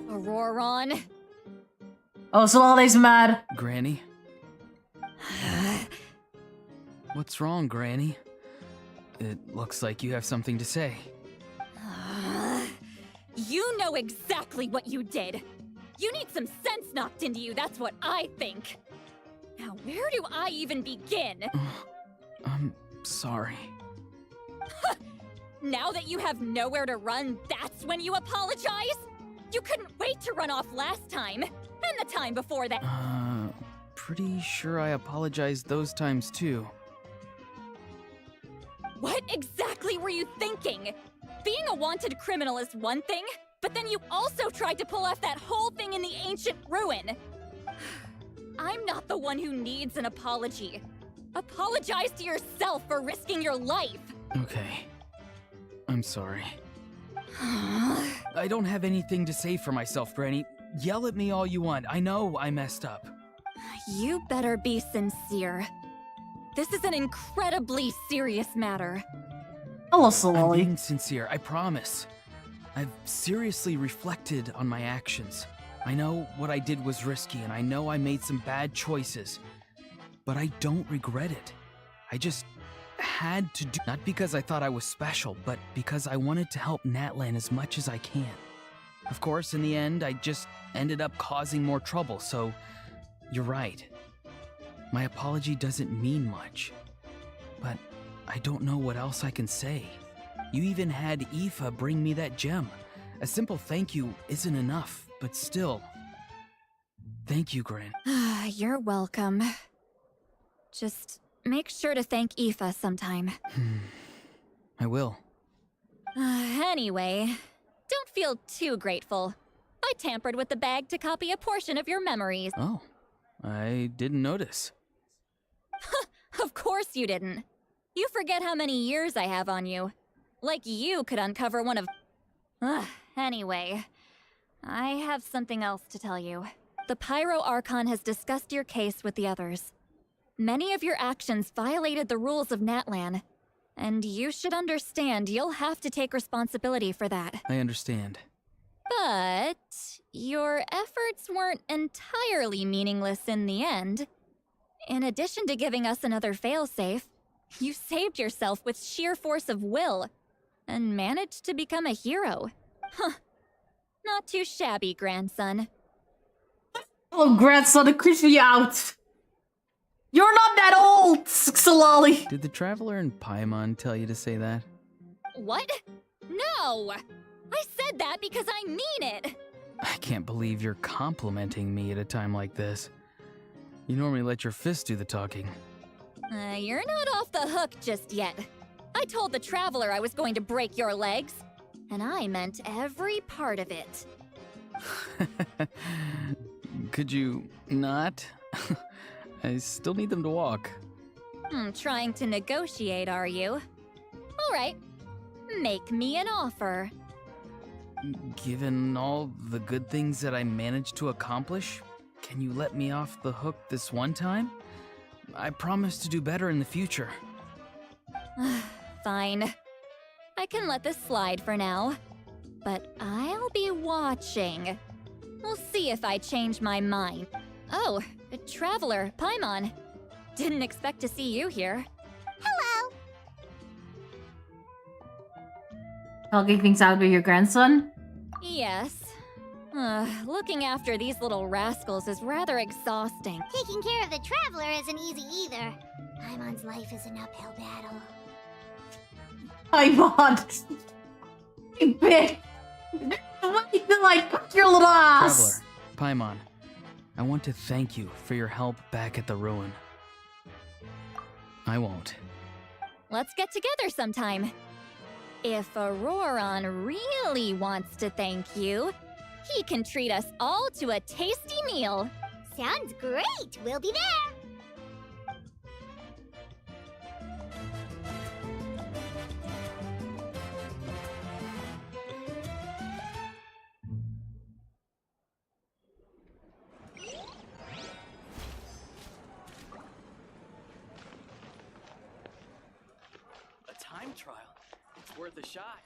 Auroron. Oh, Solale's mad. Granny? What's wrong, Granny? It looks like you have something to say. You know exactly what you did. You need some sense knocked into you, that's what I think. Now, where do I even begin? I'm sorry. Now that you have nowhere to run, that's when you apologize? You couldn't wait to run off last time, and the time before that. Pretty sure I apologized those times too. What exactly were you thinking? Being a wanted criminal is one thing, but then you also tried to pull off that whole thing in the ancient ruin. I'm not the one who needs an apology. Apologize to yourself for risking your life! Okay. I'm sorry. I don't have anything to say for myself, Granny. Yell at me all you want. I know I messed up. You better be sincere. This is an incredibly serious matter. Hello, I'm Solali. being sincere, I promise. I've seriously reflected on my actions. I know what I did was risky, and I know I made some bad choices. But I don't regret it. I just had to do, not because I thought I was special, but because I wanted to help Natlan as much as I can. Of course, in the end, I just ended up causing more trouble, so you're right. My apology doesn't mean much, but I don't know what else I can say. You even had Aoife bring me that gem. A simple thank you isn't enough, but still. Thank you, Gran. You're welcome. Just make sure to thank Aoife sometime. I will. Anyway, don't feel too grateful. I tampered with the bag to copy a portion of your memories. Oh, I didn't notice. Of course you didn't. You forget how many years I have on you. Like you could uncover one of... Anyway, I have something else to tell you. The Pyro Archon has discussed your case with the others. Many of your actions violated the rules of Natlan, and you should understand you'll have to take responsibility for that. I understand. But your efforts weren't entirely meaningless in the end. In addition to giving us another failsafe, you saved yourself with sheer force of will and managed to become a hero. Huh. Not too shabby, grandson. Oh, grandson, it creeps me out. You're not that old, Solali. Did the Traveler in Paimon tell you to say that? What? No! I said that because I mean it! I can't believe you're complimenting me at a time like this. You normally let your fist do the talking. You're not off the hook just yet. I told the Traveler I was going to break your legs, and I meant every part of it. Could you not? I still need them to walk. Trying to negotiate, are you? All right. Make me an offer. Given all the good things that I managed to accomplish, can you let me off the hook this one time? I promise to do better in the future. Fine. I can let this slide for now. But I'll be watching. We'll see if I change my mind. Oh, a Traveler, Paimon. Didn't expect to see you here. Hello! Talking things out with your grandson? Yes. Looking after these little rascals is rather exhausting. Taking care of the Traveler isn't easy either. Paimon's life is an uphill battle. Paimon! You bitch! What do you like? Fuck your little ass! Traveler, Paimon, I want to thank you for your help back at the ruin. I won't. Let's get together sometime. If Auroron really wants to thank you, he can treat us all to a tasty meal. Sounds great! We'll be there! A time trial. It's worth a shot.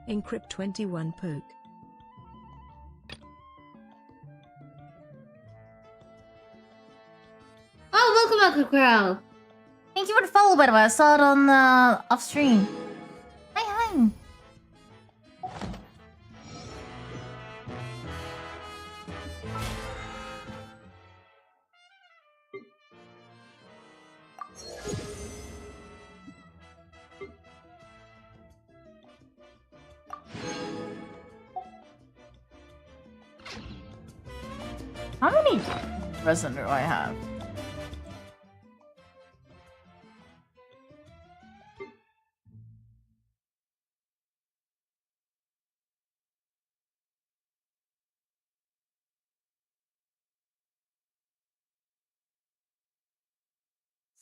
Encrypt 21 poke. Oh, welcome back, Crow. Thank you for the follow, by the way. I saw it on off stream. Hi. How many resin do I have?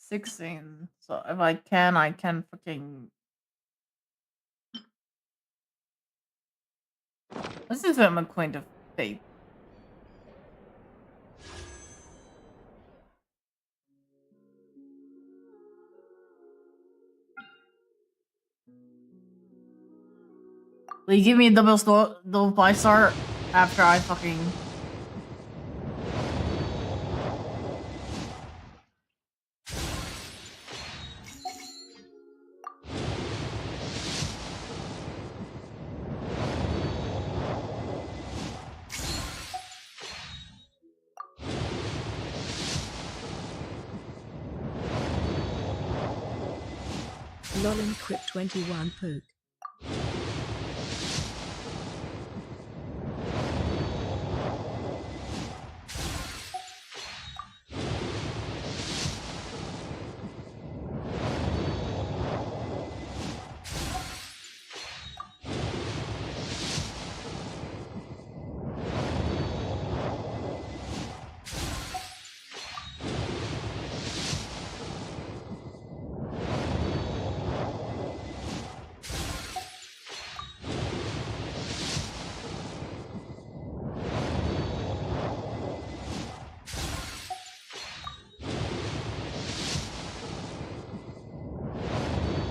$16. So if I can fucking. Let's see if I'm acquainted with fate. Will you give me a double 5-star after I fucking. Lol Encrypt 21 poke.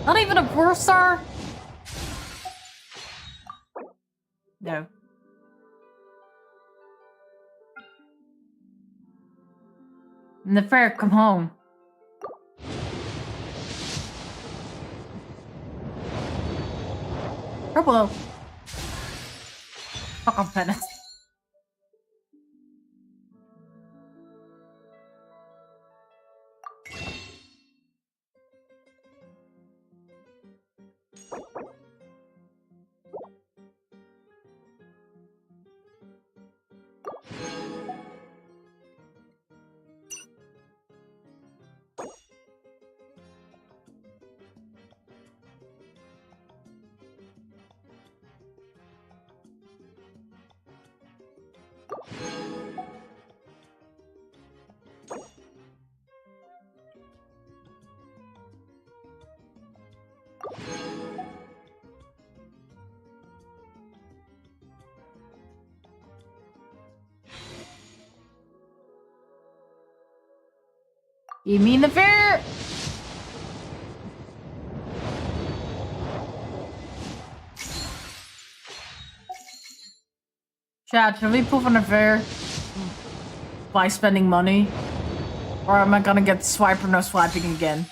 Not even a 4-star? No. Nefer, come home. Purple. Fuck off, Penance. You mean the fair? Chat, should we poof on the fair by spending money? Or am I gonna get swipe or no swiping again?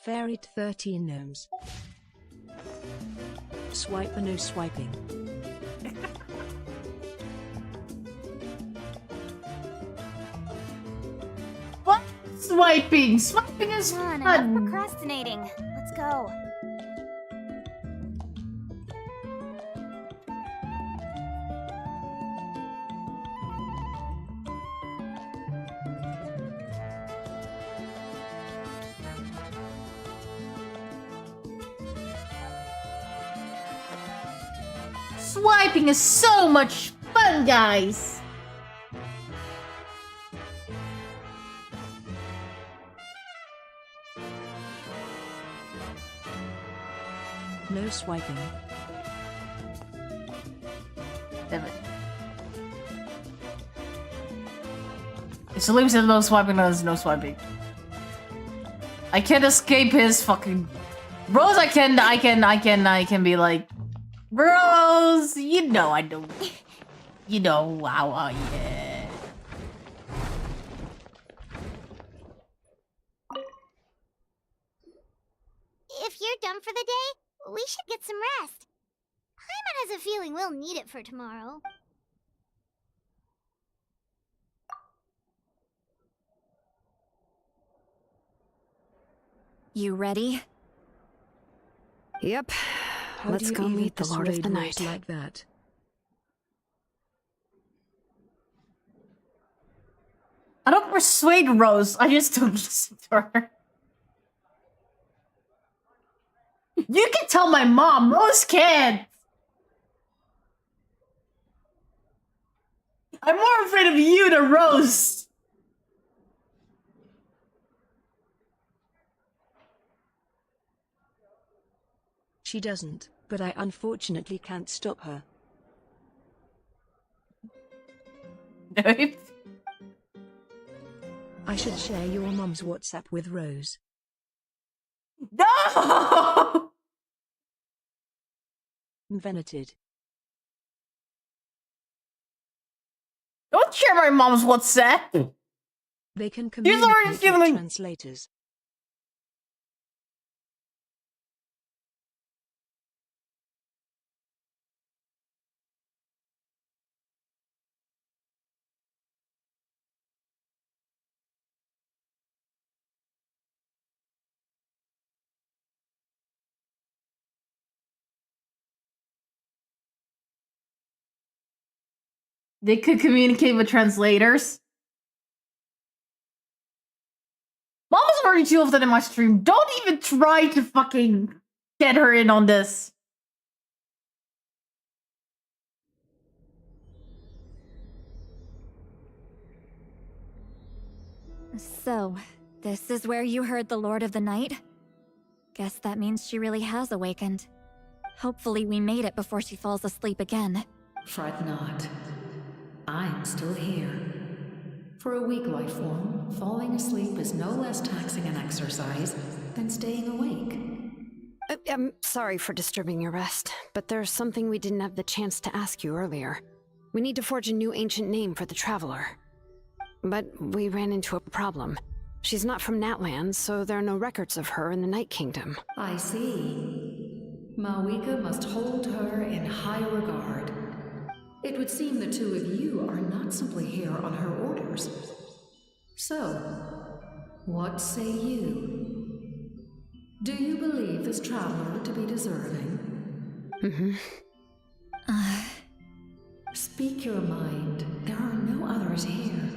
Fairy 13 gnomes. Swipe or no swiping. What? Swiping! Swiping is Come on, fun! enough procrastinating. Let's go. Swiping is so much fun, guys! No swiping. Damn it. Salim says no swiping, no, there's no swiping. I can't escape his fucking... Rose, I can be like... Rose, you know I don't... You know, wow, yeah. If you're done for the day, we should get some rest. Paimon has a feeling we'll need it for tomorrow. You ready? Yep. How Let's do you go even meet the Lord of the persuade Night. Rose like that? I don't persuade Rose, I just don't listen to her. You can tell my mom, Rose can't! I'm more afraid of you than Rose! She doesn't, but I unfortunately can't stop her. Nope. I should share your mom's WhatsApp with Rose. No! Invented. Don't share my mom's WhatsApp! They can He's already communicate feeling... with translators. They could communicate with translators. Mama's already too often in my stream. Don't even try to fucking get her in on this. So, this is where you heard the Lord of the Night? Guess that means she really has awakened. Hopefully we made it before she falls asleep again. Fret not. I'm still here. For a weak life form, falling asleep is no less taxing an exercise than staying awake. I'm sorry for disturbing your rest, but there's something we didn't have the chance to ask you earlier. We need to forge a new ancient name for the Traveler. But we ran into a problem. She's not from Natland, so there are no records of her in the Night Kingdom. I see. Mawika must hold her in high regard. It would seem the two of you are not simply here on her orders. So, what say you? Do you believe this traveler to be deserving? Speak your mind. There are no others here.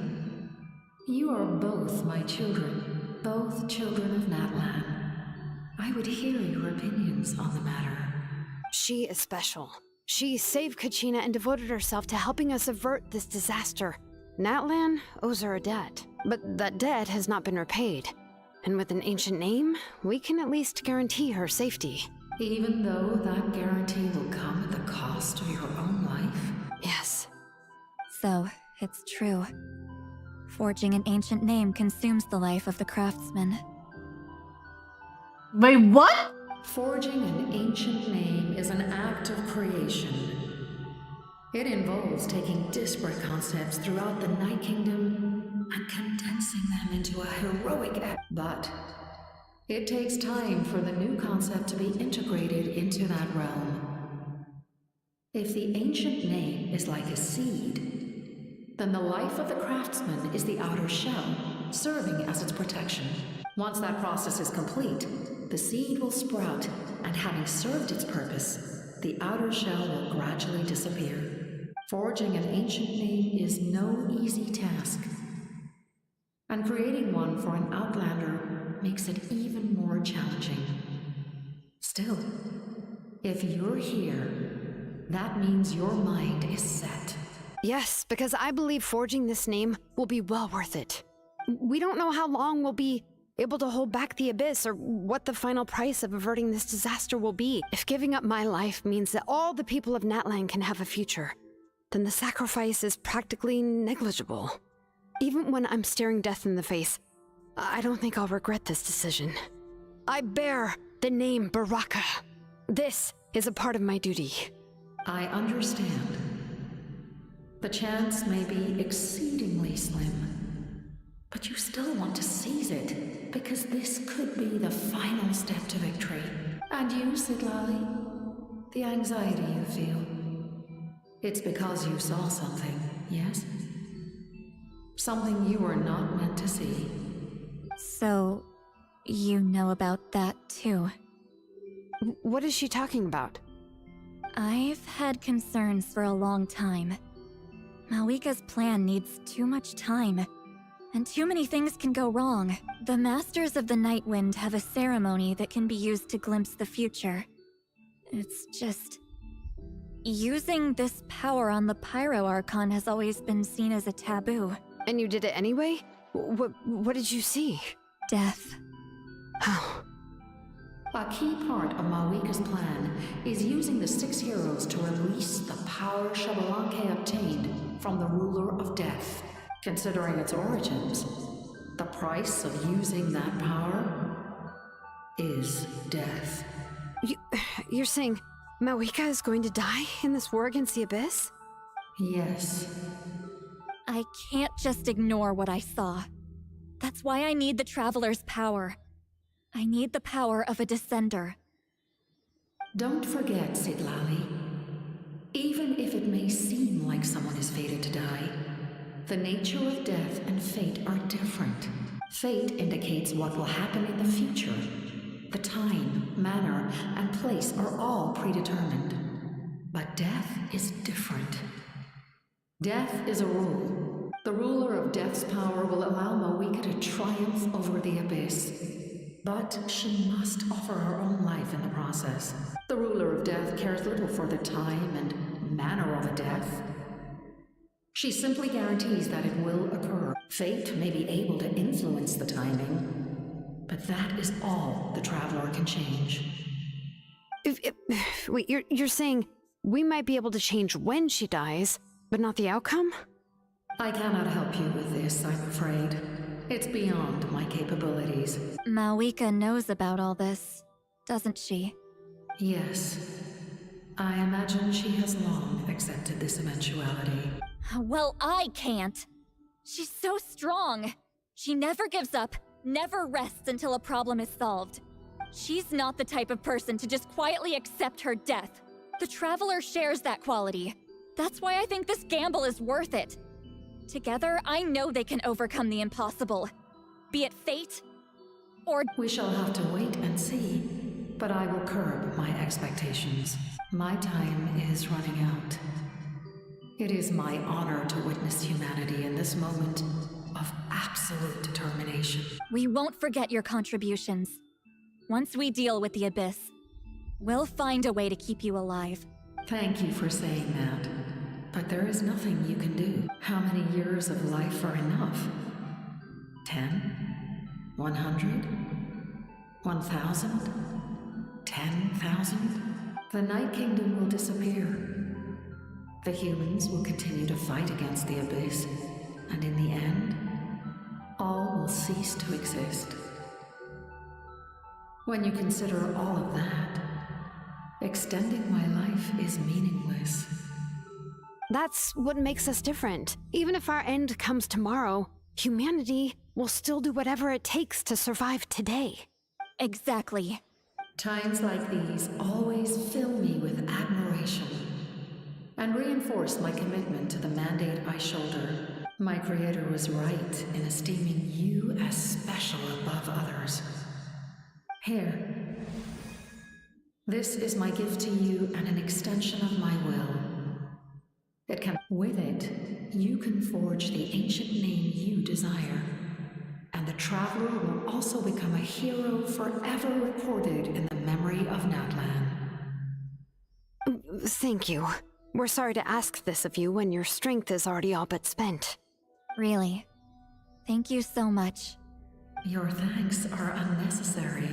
You are both my children, both children of Natlan. I would hear your opinions on the matter. She is special. She saved Kachina and devoted herself to helping us avert this disaster. Natlan owes her a debt, but that debt has not been repaid. And with an ancient name, we can at least guarantee her safety. Even though that guarantee will come at the cost of your own life? Yes. So, it's true. Forging an ancient name consumes the life of the craftsman. Wait, what? Forging an ancient name is an act of creation. It involves taking disparate concepts throughout the Night Kingdom and condensing them into a heroic act. But it takes time for the new concept to be integrated into that realm. If the ancient name is like a seed, then the life of the craftsman is the outer shell, serving as its protection. Once that process is complete, the seed will sprout, and having served its purpose, the outer shell will gradually disappear. Forging an ancient name is no easy task, and creating one for an outlander makes it even more challenging. Still, if you're here, that means your mind is set. Yes, because I believe forging this name will be well worth it. We don't know how long we'll be able to hold back the abyss or what the final price of averting this disaster will be. If giving up my life means that all the people of Natlan can have a future, then the sacrifice is practically negligible. Even when I'm staring death in the face, I don't think I'll regret this decision. I bear the name Baraka. This is a part of my duty. I understand. The chance may be exceedingly slim, but you still want to seize it, because this could be the final step to victory. And you, Sidlali, the anxiety you feel, it's because you saw something, yes? Something you were not meant to see. So, you know about that too. What is she talking about? I've had concerns for a long time. Malika's plan needs too much time, and too many things can go wrong. The Masters of the Night Wind have a ceremony that can be used to glimpse the future. It's just... using this power on the Pyro Archon has always been seen as a taboo. And you did it anyway? What did you see? Death. How? A key part of Malika's plan is using the 6 heroes to release the power Xbalanque obtained from the Ruler of Death. Considering its origins, the price of using that power is death. You're saying Malika is going to die in this war against the Abyss? Yes. I can't just ignore what I saw. That's why I need the Traveler's power. I need the power of a Descender. Don't forget, Sidlali. Even if it may seem like someone is fated to die, the nature of death and fate are different. Fate indicates what will happen in the future. The time, manner, and place are all predetermined. But death is different. Death is a rule. The ruler of Death's power will allow Malika to triumph over the Abyss. But she must offer her own life in the process. The ruler of Death cares little for the time and manner of a death. She simply guarantees that it will occur. Fate may be able to influence the timing, but that is all the Traveler can change. Wait, you're saying we might be able to change when she dies, but not the outcome? I cannot help you with this, I'm afraid. It's beyond my capabilities. Malika knows about all this, doesn't she? Yes. I imagine she has long accepted this eventuality. Well, I can't. She's so strong. She never gives up, never rests until a problem is solved. She's not the type of person to just quietly accept her death. The Traveler shares that quality. That's why I think this gamble is worth it. Together, I know they can overcome the impossible. Be it fate, or... We shall have to wait and see. But I will curb my expectations. My time is running out. It is my honor to witness humanity in this moment of absolute determination. We won't forget your contributions. Once we deal with the Abyss, we'll find a way to keep you alive. Thank you for saying that. But there is nothing you can do. How many years of life are enough? 10? 100? 1,000? 10,000? The Night Kingdom will disappear. The humans will continue to fight against the Abyss, and in the end, all will cease to exist. When you consider all of that, extending my life is meaningless. That's what makes us different. Even if our end comes tomorrow, humanity will still do whatever it takes to survive today. Exactly. Times like these always fill me with admiration and reinforce my commitment to the mandate I shoulder. My creator was right in esteeming you as special above others. Here. This is my gift to you and an extension of my will. With it, you can forge the ancient name you desire. And the Traveler will also become a hero forever recorded in the memory of Natlan. Thank you. We're sorry to ask this of you when your strength is already all but spent. Really. Thank you so much. Your thanks are unnecessary.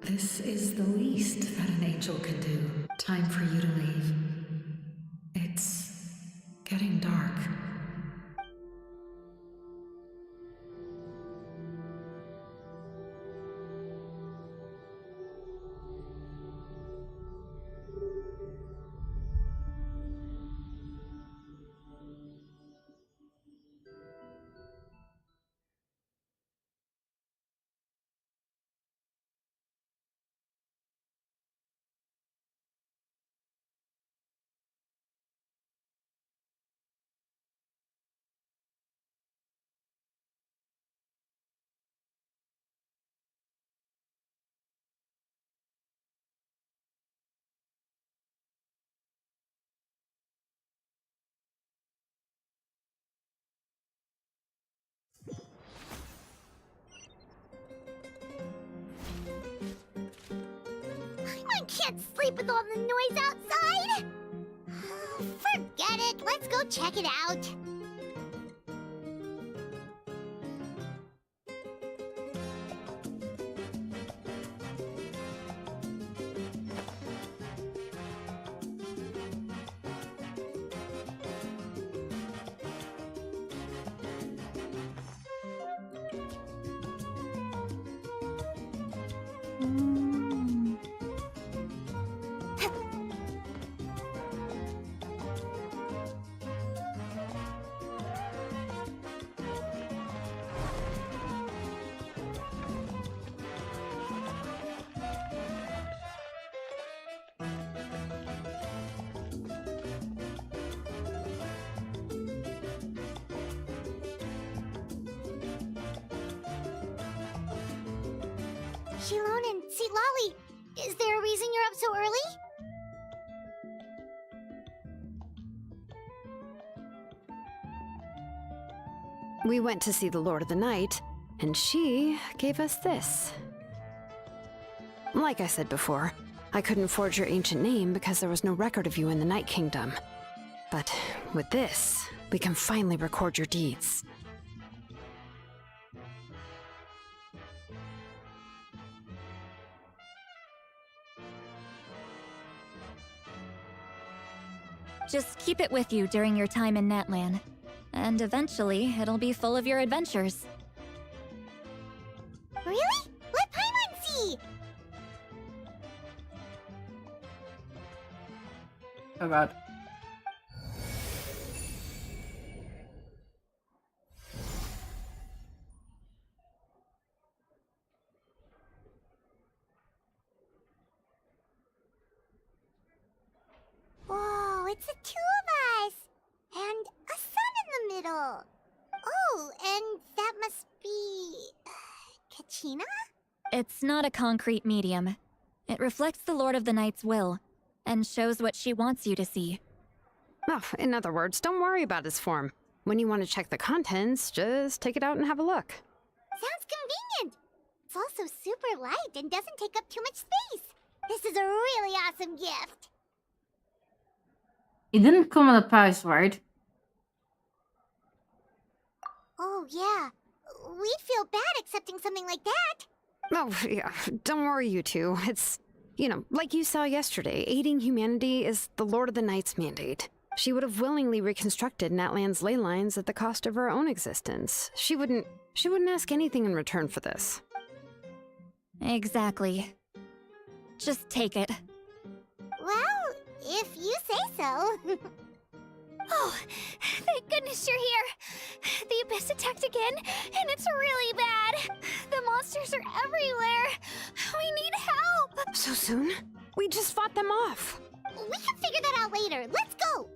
This is the least that an angel can do. Time for you to leave. It's... getting dark. 「 It's getting dark. 」 「 「 「 「 「 「 「 「 「 「 「 「 「 「 「 「 「 「 「 「 「 「 「 「 」 「 「 「 」 「 「 」 「 」 「 」 「 」 「 」 「 」can't sleep with all the noise outside. Forget it. Let's go check it out. Shilon and Lolly, is there a reason you're up so early? We went to see the Lord of the Night, and she gave us this. Like I said before, I couldn't forge your ancient name because there was no record of you in the Night Kingdom. But with this, we can finally record your deeds. Just keep it with you during your time in Natlan. And eventually, it'll be full of your adventures. Really? Let Paimon see! Oh god. Whoa, it's the two of us! And a sun in the middle! Oh, and that must be... Kachina? It's not a concrete medium. It reflects the Lord of the Night's will, and shows what she wants you to see. Oh, in other words, don't worry about his form. When you want to check the contents, just take it out and have a look. Sounds convenient! It's also super light and doesn't take up too much space. This is a really awesome gift. It didn't come at a price, right? Oh, yeah. We'd feel bad accepting something like that. Oh, yeah, don't worry, you two. It's, like you saw yesterday, aiding humanity is the Lord of the Night's mandate. She would have willingly reconstructed Natlan's ley lines at the cost of her own existence. She wouldn't ask anything in return for this. Exactly. Just take it. Well, if you say so. Oh, thank goodness you're here. The Abyss attacked again, and it's really bad. The monsters are everywhere. We need help. So soon? We just fought them off. We can figure that out later. Let's go.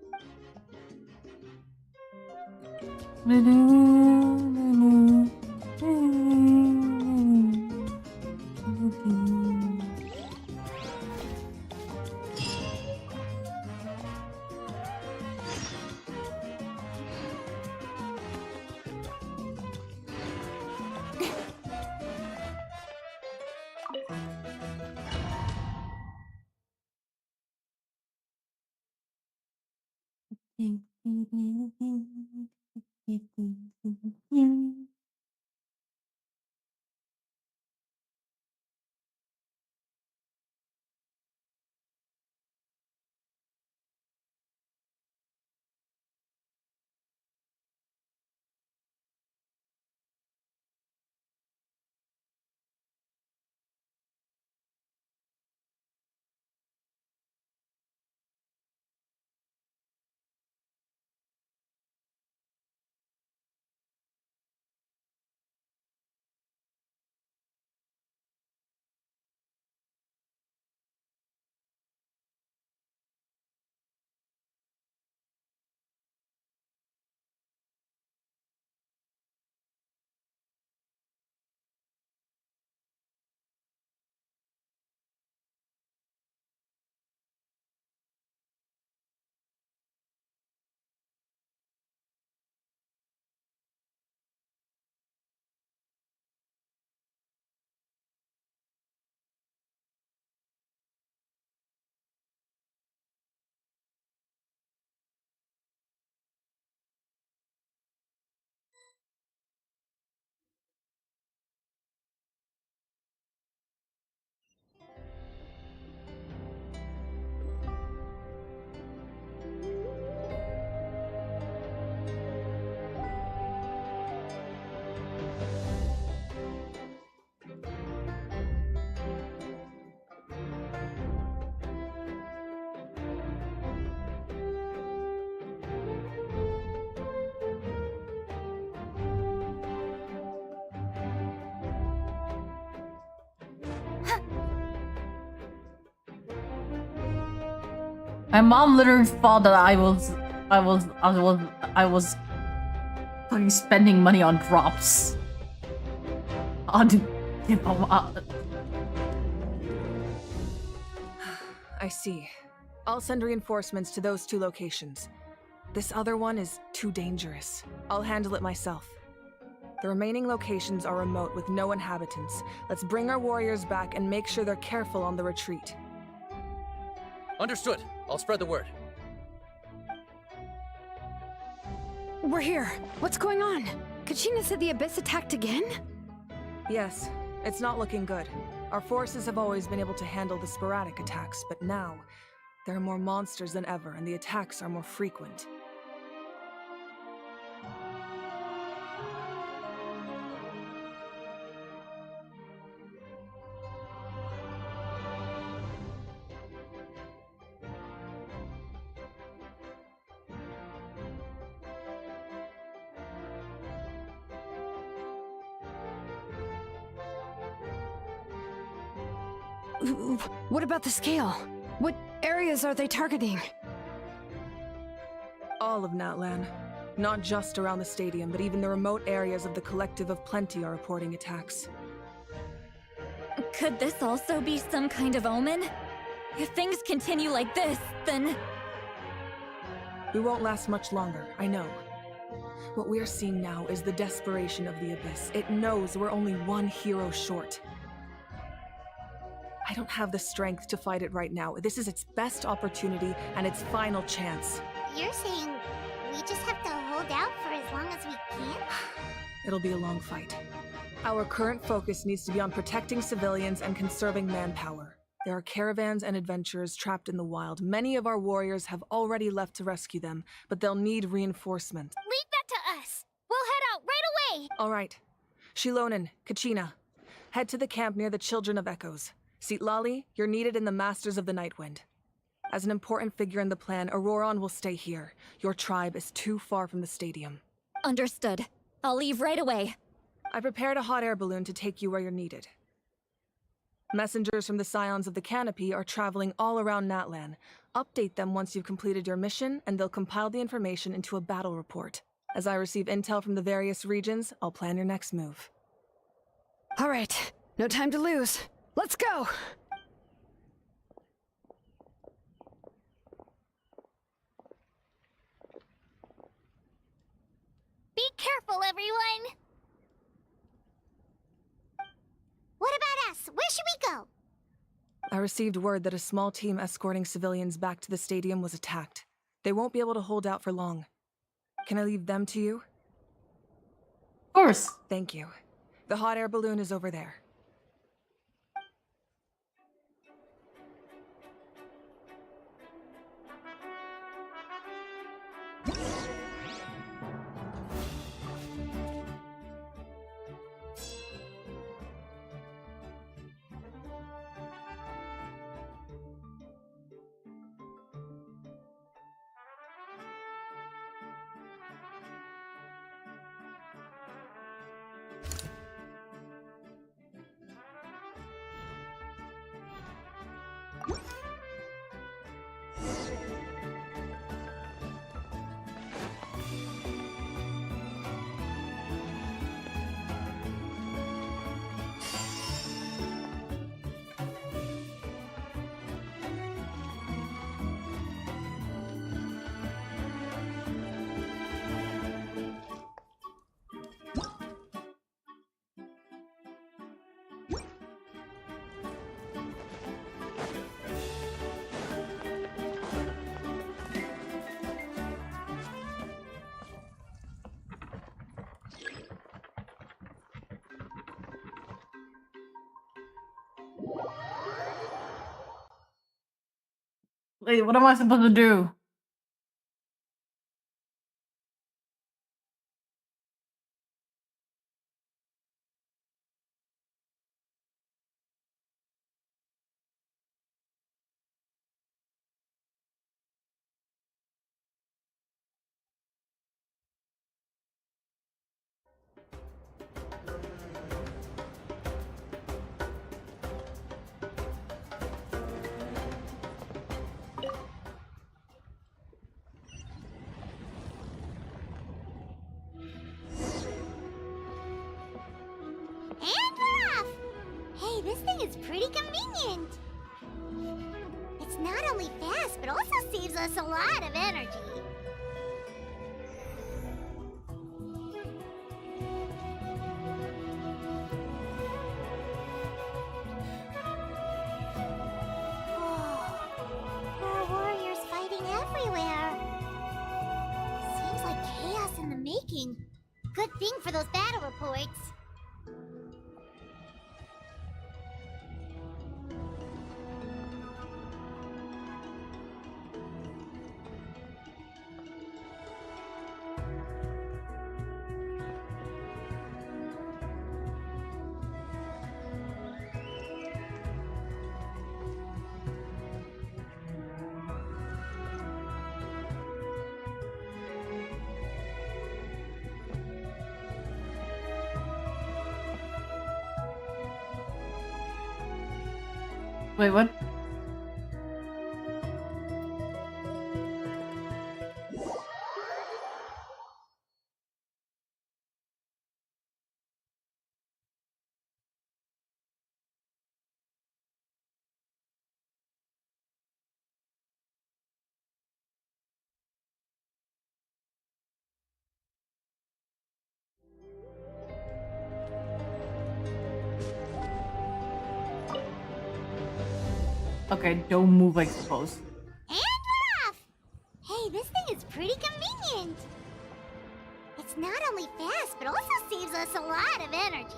My mom literally thought that I was fucking spending money on drops. On, you know, I see. I'll send reinforcements to those 2 locations. This other one is too dangerous. I'll handle it myself. The remaining locations are remote with no inhabitants. Let's bring our warriors back and make sure they're careful on the retreat. Understood. I'll spread the word. We're here. What's going on? Kachina said the Abyss attacked again? Yes, it's not looking good. Our forces have always been able to handle the sporadic attacks, but now there are more monsters than ever, and the attacks are more frequent. What about the scale? What areas are they targeting? All of Natlan. Not just around the stadium, but even the remote areas of the Collective of Plenty are reporting attacks. Could this also be some kind of omen? If things continue like this, then... We won't last much longer, I know. What we're seeing now is the desperation of the Abyss. It knows we're only one hero short. I don't have the strength to fight it right now. This is its best opportunity and its final chance. You're saying we just have to hold out for as long as we can? It'll be a long fight. Our current focus needs to be on protecting civilians and conserving manpower. There are caravans and adventurers trapped in the wild. Many of our warriors have already left to rescue them, but they'll need reinforcement. Leave that to us. We'll head out right away. All right. Shilonen, Kachina, head to the camp near the Children of Echoes. Lali, you're needed in the Masters of the Nightwind. As an important figure in the plan, Auroron will stay here. Your tribe is too far from the stadium. Understood. I'll leave right away. I prepared a hot air balloon to take you where you're needed. Messengers from the Scions of the Canopy are traveling all around Natlan. Update them once you've completed your mission, and they'll compile the information into a battle report. As I receive intel from the various regions, I'll plan your next move. All right, no time to lose. Let's go! Be careful, everyone! What about us? Where should we go? I received word that a small team escorting civilians back to the stadium was attacked. They won't be able to hold out for long. Can I leave them to you? Of course. Thank you. The hot air balloon is over there. Wait, what am I supposed to do? thing is pretty convenient. It's not only fast, but also saves us a lot of energy. There are warriors fighting everywhere. Seems like chaos in the making. Good thing for those battle reports. Wait, what? Okay, don't move, I suppose. And we're off! Hey, this thing is pretty convenient. It's not only fast, but also saves us a lot of energy.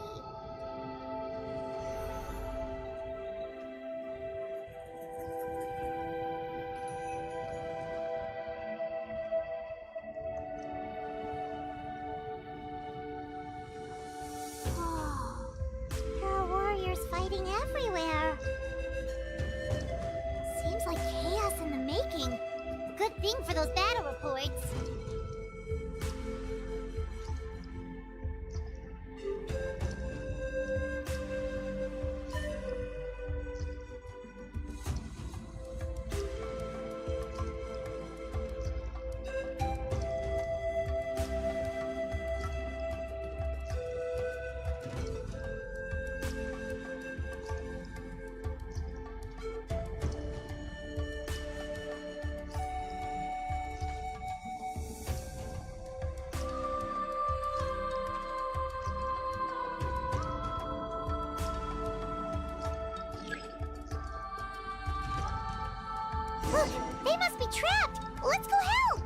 There are warriors fighting everywhere. Seems like chaos in the making. Good thing for those battle reports. Look, they must be trapped. Let's go help.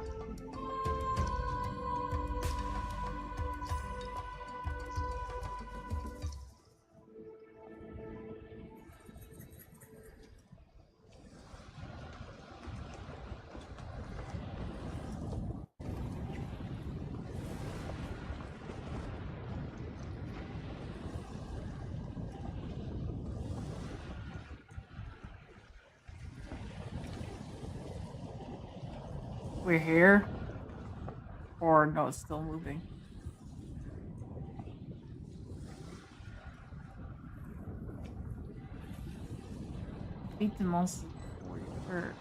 We're here? Or no, it's still moving. Beat the monster before you hurt.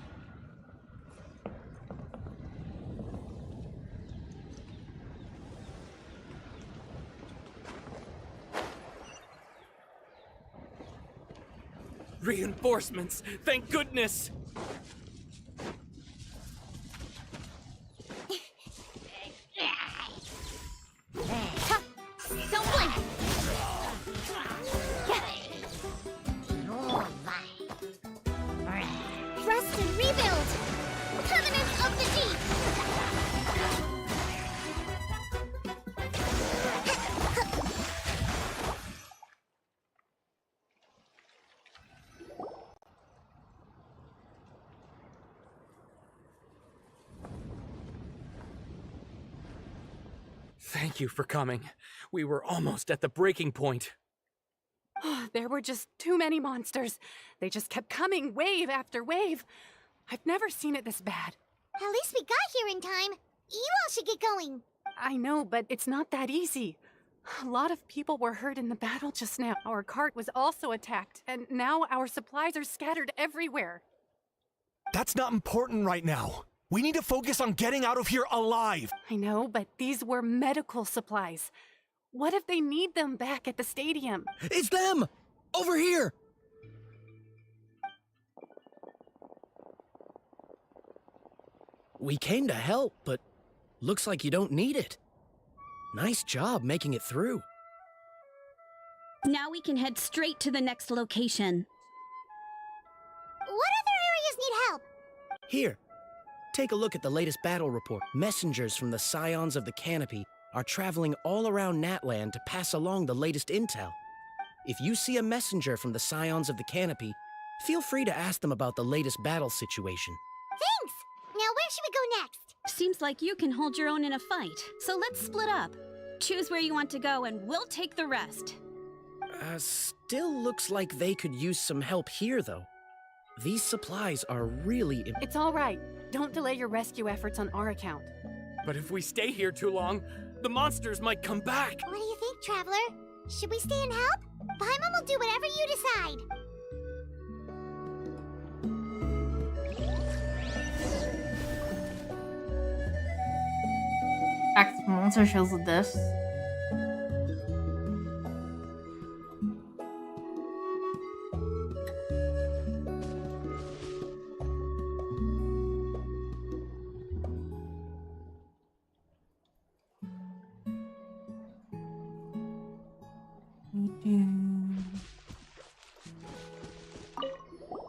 Reinforcements! Thank goodness! Don't blink. Rest and rebuild. Covenant of the Deep. Thank you for coming. We were almost at the breaking point. There were just too many monsters. They just kept coming, wave after wave. I've never seen it this bad. At least we got here in time. You all should get going. I know, but it's not that easy. A lot of people were hurt in the battle just now. Our cart was also attacked, and now our supplies are scattered everywhere. That's not important right now. We need to focus on getting out of here alive. I know, but these were medical supplies. What if they need them back at the stadium? It's them! Over here! We came to help, but looks like you don't need it. Nice job making it through. Now we can head straight to the next location. What other areas need help? Here, take a look at the latest battle report. Messengers from the Scions of the Canopy are traveling all around Natland to pass along the latest intel. If you see a messenger from the Scions of the Canopy, feel free to ask them about the latest battle situation. Thanks! Now where should we go next? Seems like you can hold your own in a fight, so let's split up. Choose where you want to go and we'll take the rest. Still looks like they could use some help here, though. These supplies are really It's all right. Don't delay your rescue efforts on our account. But if we stay here too long, the monsters might come back. What do you think, Traveler? Should we stay and help? Paimon will do whatever you decide. Active monster shows with this.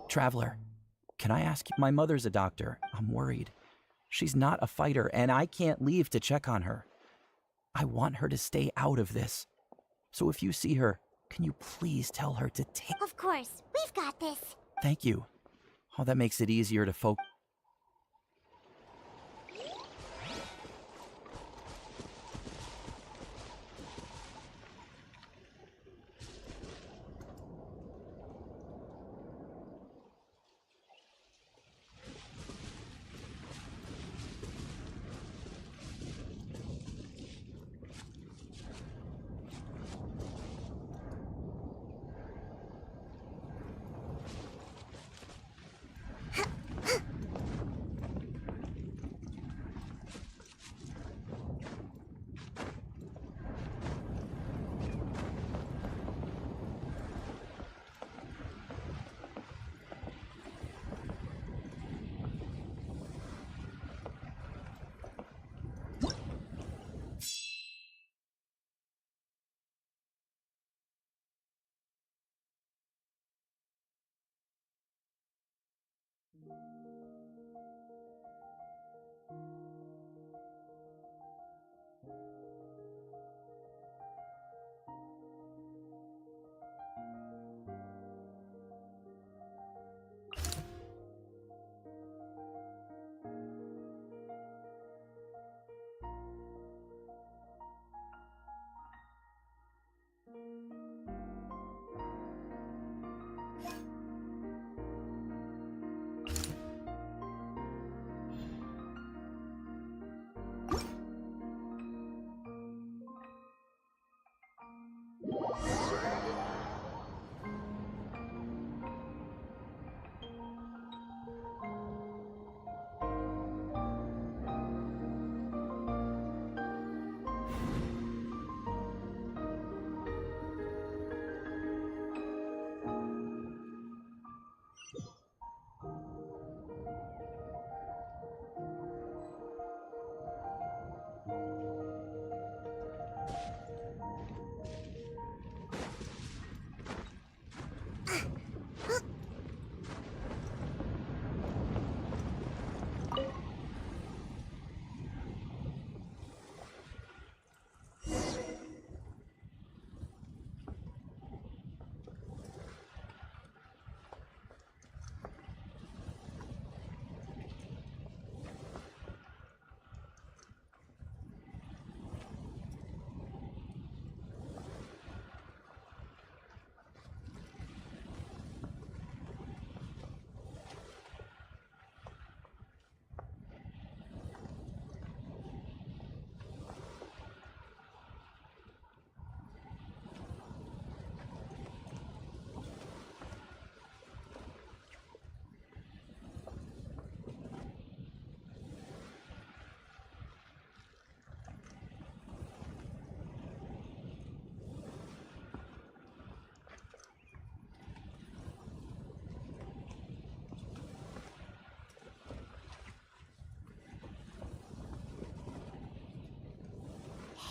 Traveler, can I ask you? My mother's a doctor. I'm worried. She's not a fighter, and I can't leave to check on her. I want her to stay out of this. So if you see her, can you please tell her to take... Of course, we've got this. Thank you. Oh, that makes it easier to focus.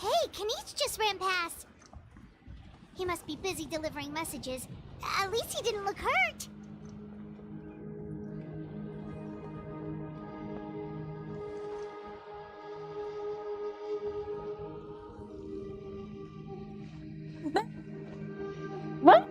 Hey, Kanish just ran past. He must be busy delivering messages. At least he didn't look hurt. What?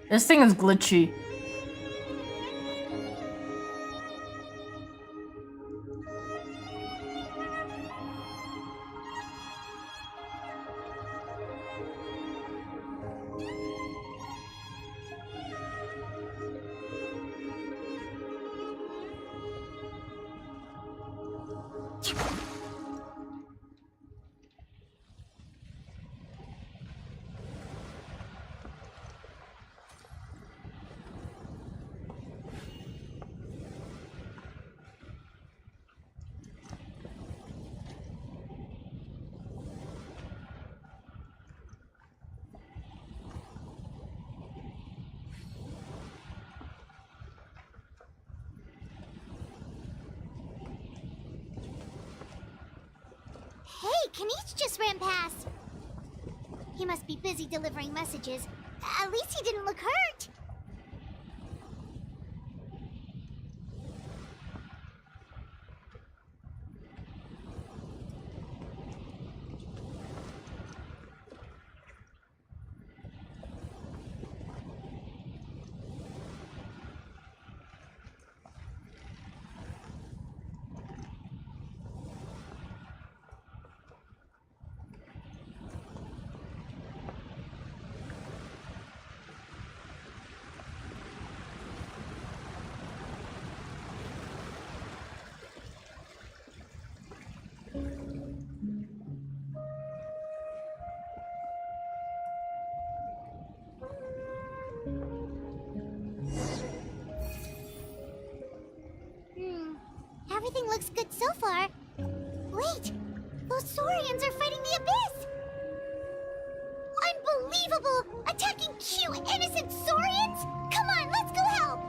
This thing is glitchy. Hey, Kanish just ran past. He must be busy delivering messages. At least he didn't look hurt. Everything looks good so far. Wait, those Saurians are fighting the Abyss! Unbelievable! Attacking cute, innocent Saurians? Come on, let's go help!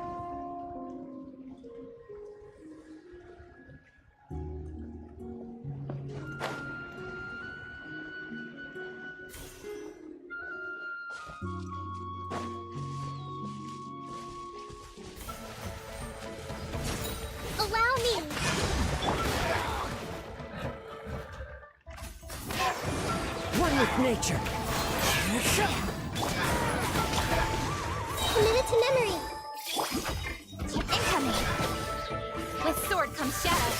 Allow me! One with nature. Committed to memory. Incoming! With sword comes shadow.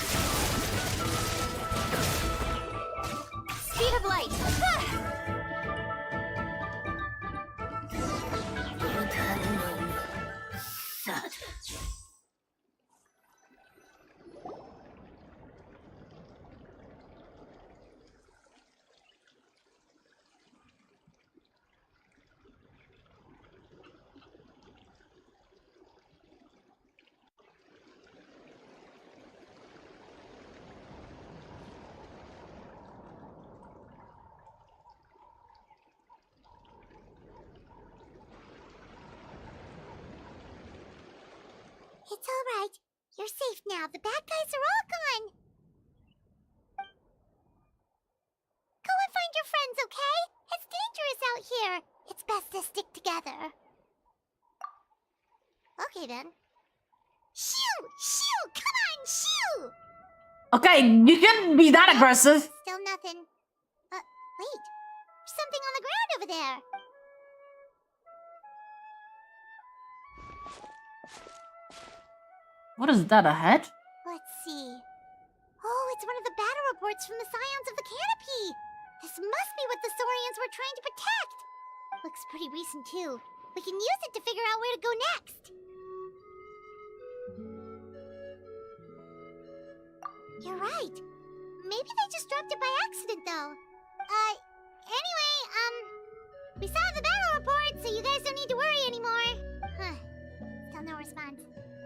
Speed of light! It's all right. You're safe now. The bad guys are all gone. Go and find your friends, okay? It's dangerous out here. It's best to stick together. Okay, then. Shoo! Shoo! Come on, shoo! Okay, you shouldn't be that aggressive. Still nothing. Wait. There's something on the ground over there. What is that, a head? Let's see. Oh, it's one of the battle reports from the Scions of the Canopy. This must be what the Saurians were trying to protect. Looks pretty recent, too. We can use it to figure out where to go next. You're right. Maybe they just dropped it by accident, though. Anyway, we saw the battle report, so you guys don't need to worry anymore. Huh. Still no response.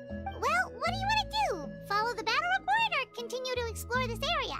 Well, what do you want to do? Follow the battle report or continue to explore this area?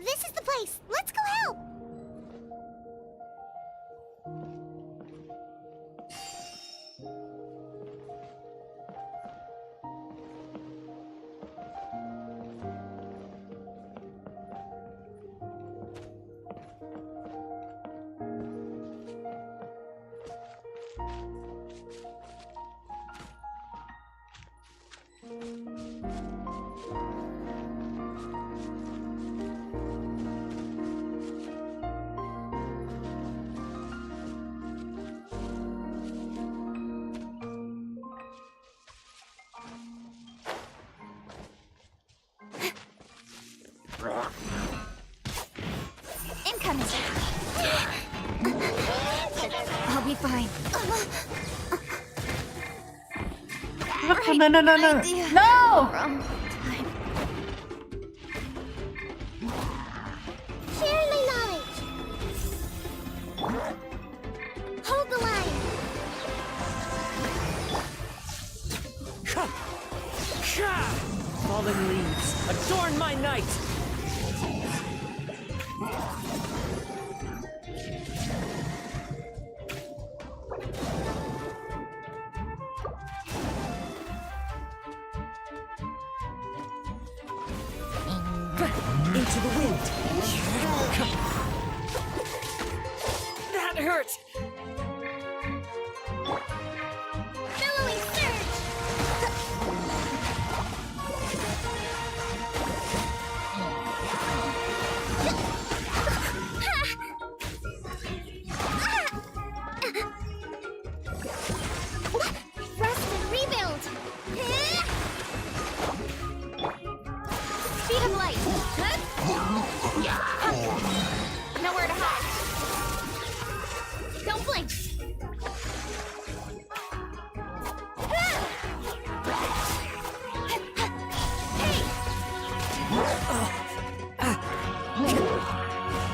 This is the place! Let's go help! Incoming! I'll be fine. No, no, no, no, no! Wrong time. Share my knowledge. Hold the line. Fallen leaves, adorn my night! Into the wind! That hurt! Billowing surge! Rest and rebuild! Speed of light! Nowhere to hide! Don't blink!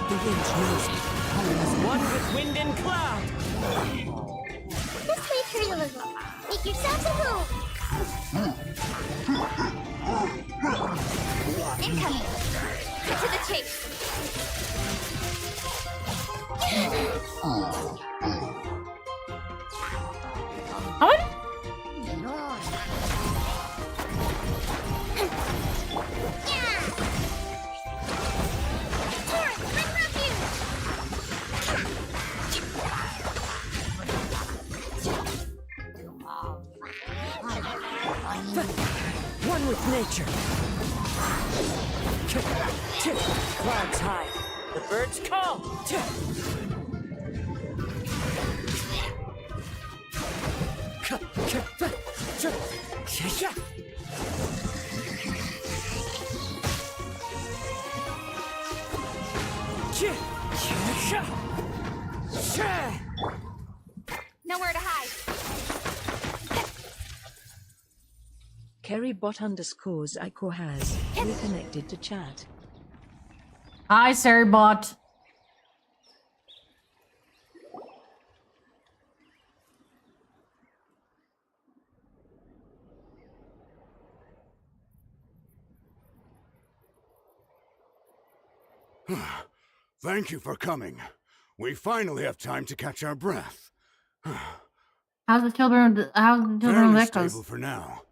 The wind knows me. As one with wind and cloud! This way through the river. Make yourselves at home! Incoming! Cut to the chase! One with nature. Clouds high. The birds call. Nowhere to hide. Kerrybot__ Icor has reconnected to chat. Hi, Seribot. Thank you for coming. We finally have time to catch our breath. How's the children? How's the children of Fairly Echoes? stable for now.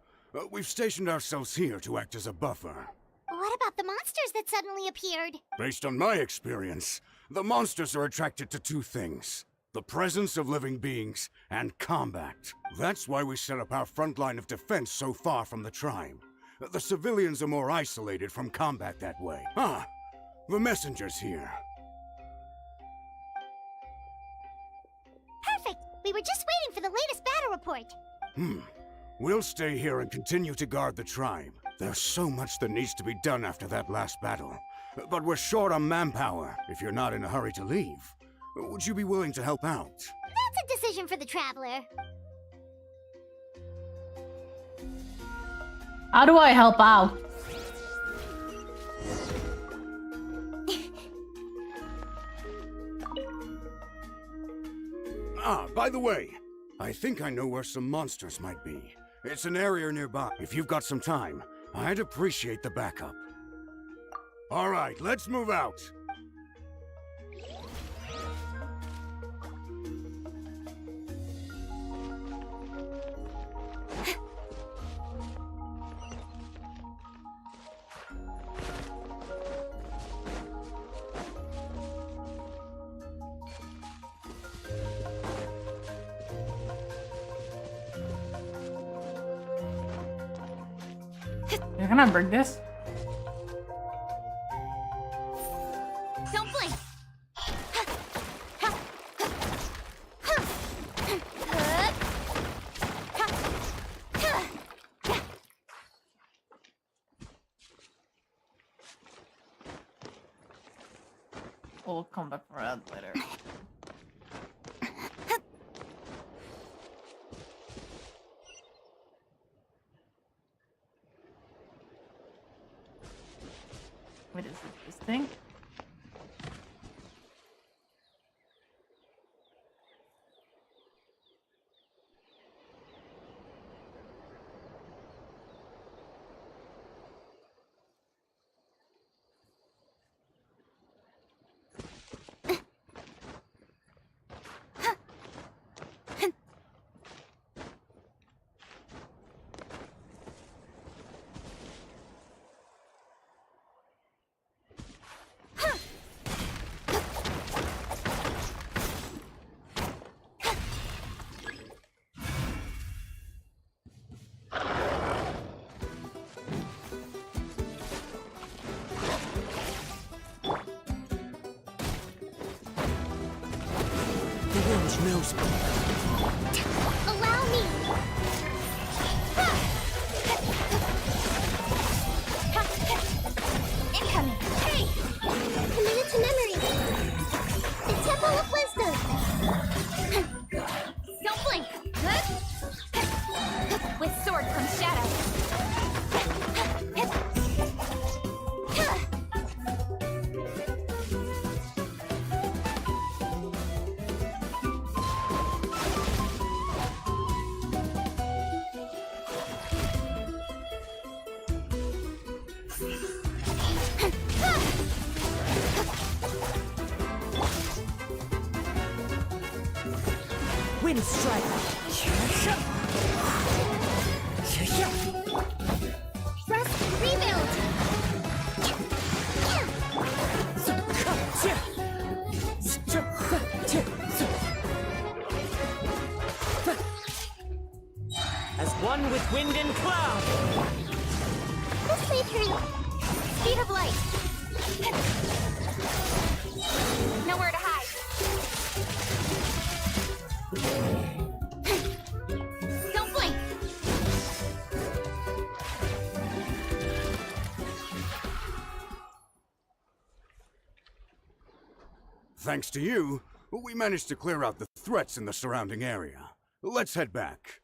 We've stationed ourselves here to act as a buffer. What about the monsters that suddenly appeared? Based on my experience, the monsters are attracted to two things: the presence of living beings and combat. That's why we set up our front line of defense so far from the tribe. The civilians are more isolated from combat that way. Ah, the messenger's here. Perfect! We were just waiting for the latest battle report. We'll stay here and continue to guard the tribe. There's so much that needs to be done after that last battle. But we're short on manpower, if you're not in a hurry to leave. Would you be willing to help out? That's a decision for the Traveler. How do I help out? Ah, by the way, I think I know where some monsters might be. It's an area nearby. If you've got some time, I'd appreciate the backup. All right, let's move out. You're gonna break this? Don't blink! We'll come back for that later. What is it, this thing? Knows me. Allow me! Incoming! Hey! Committed to memory! The Temple of Wisdom! Don't blink! With sword from shadow. Wind strike. Rest and rebuild! As one with Wind and cloud. Let's lead through speed of light. Nowhere to hide. Don't blink. Thanks to you, we managed to clear out the threats in the surrounding area. Let's head back.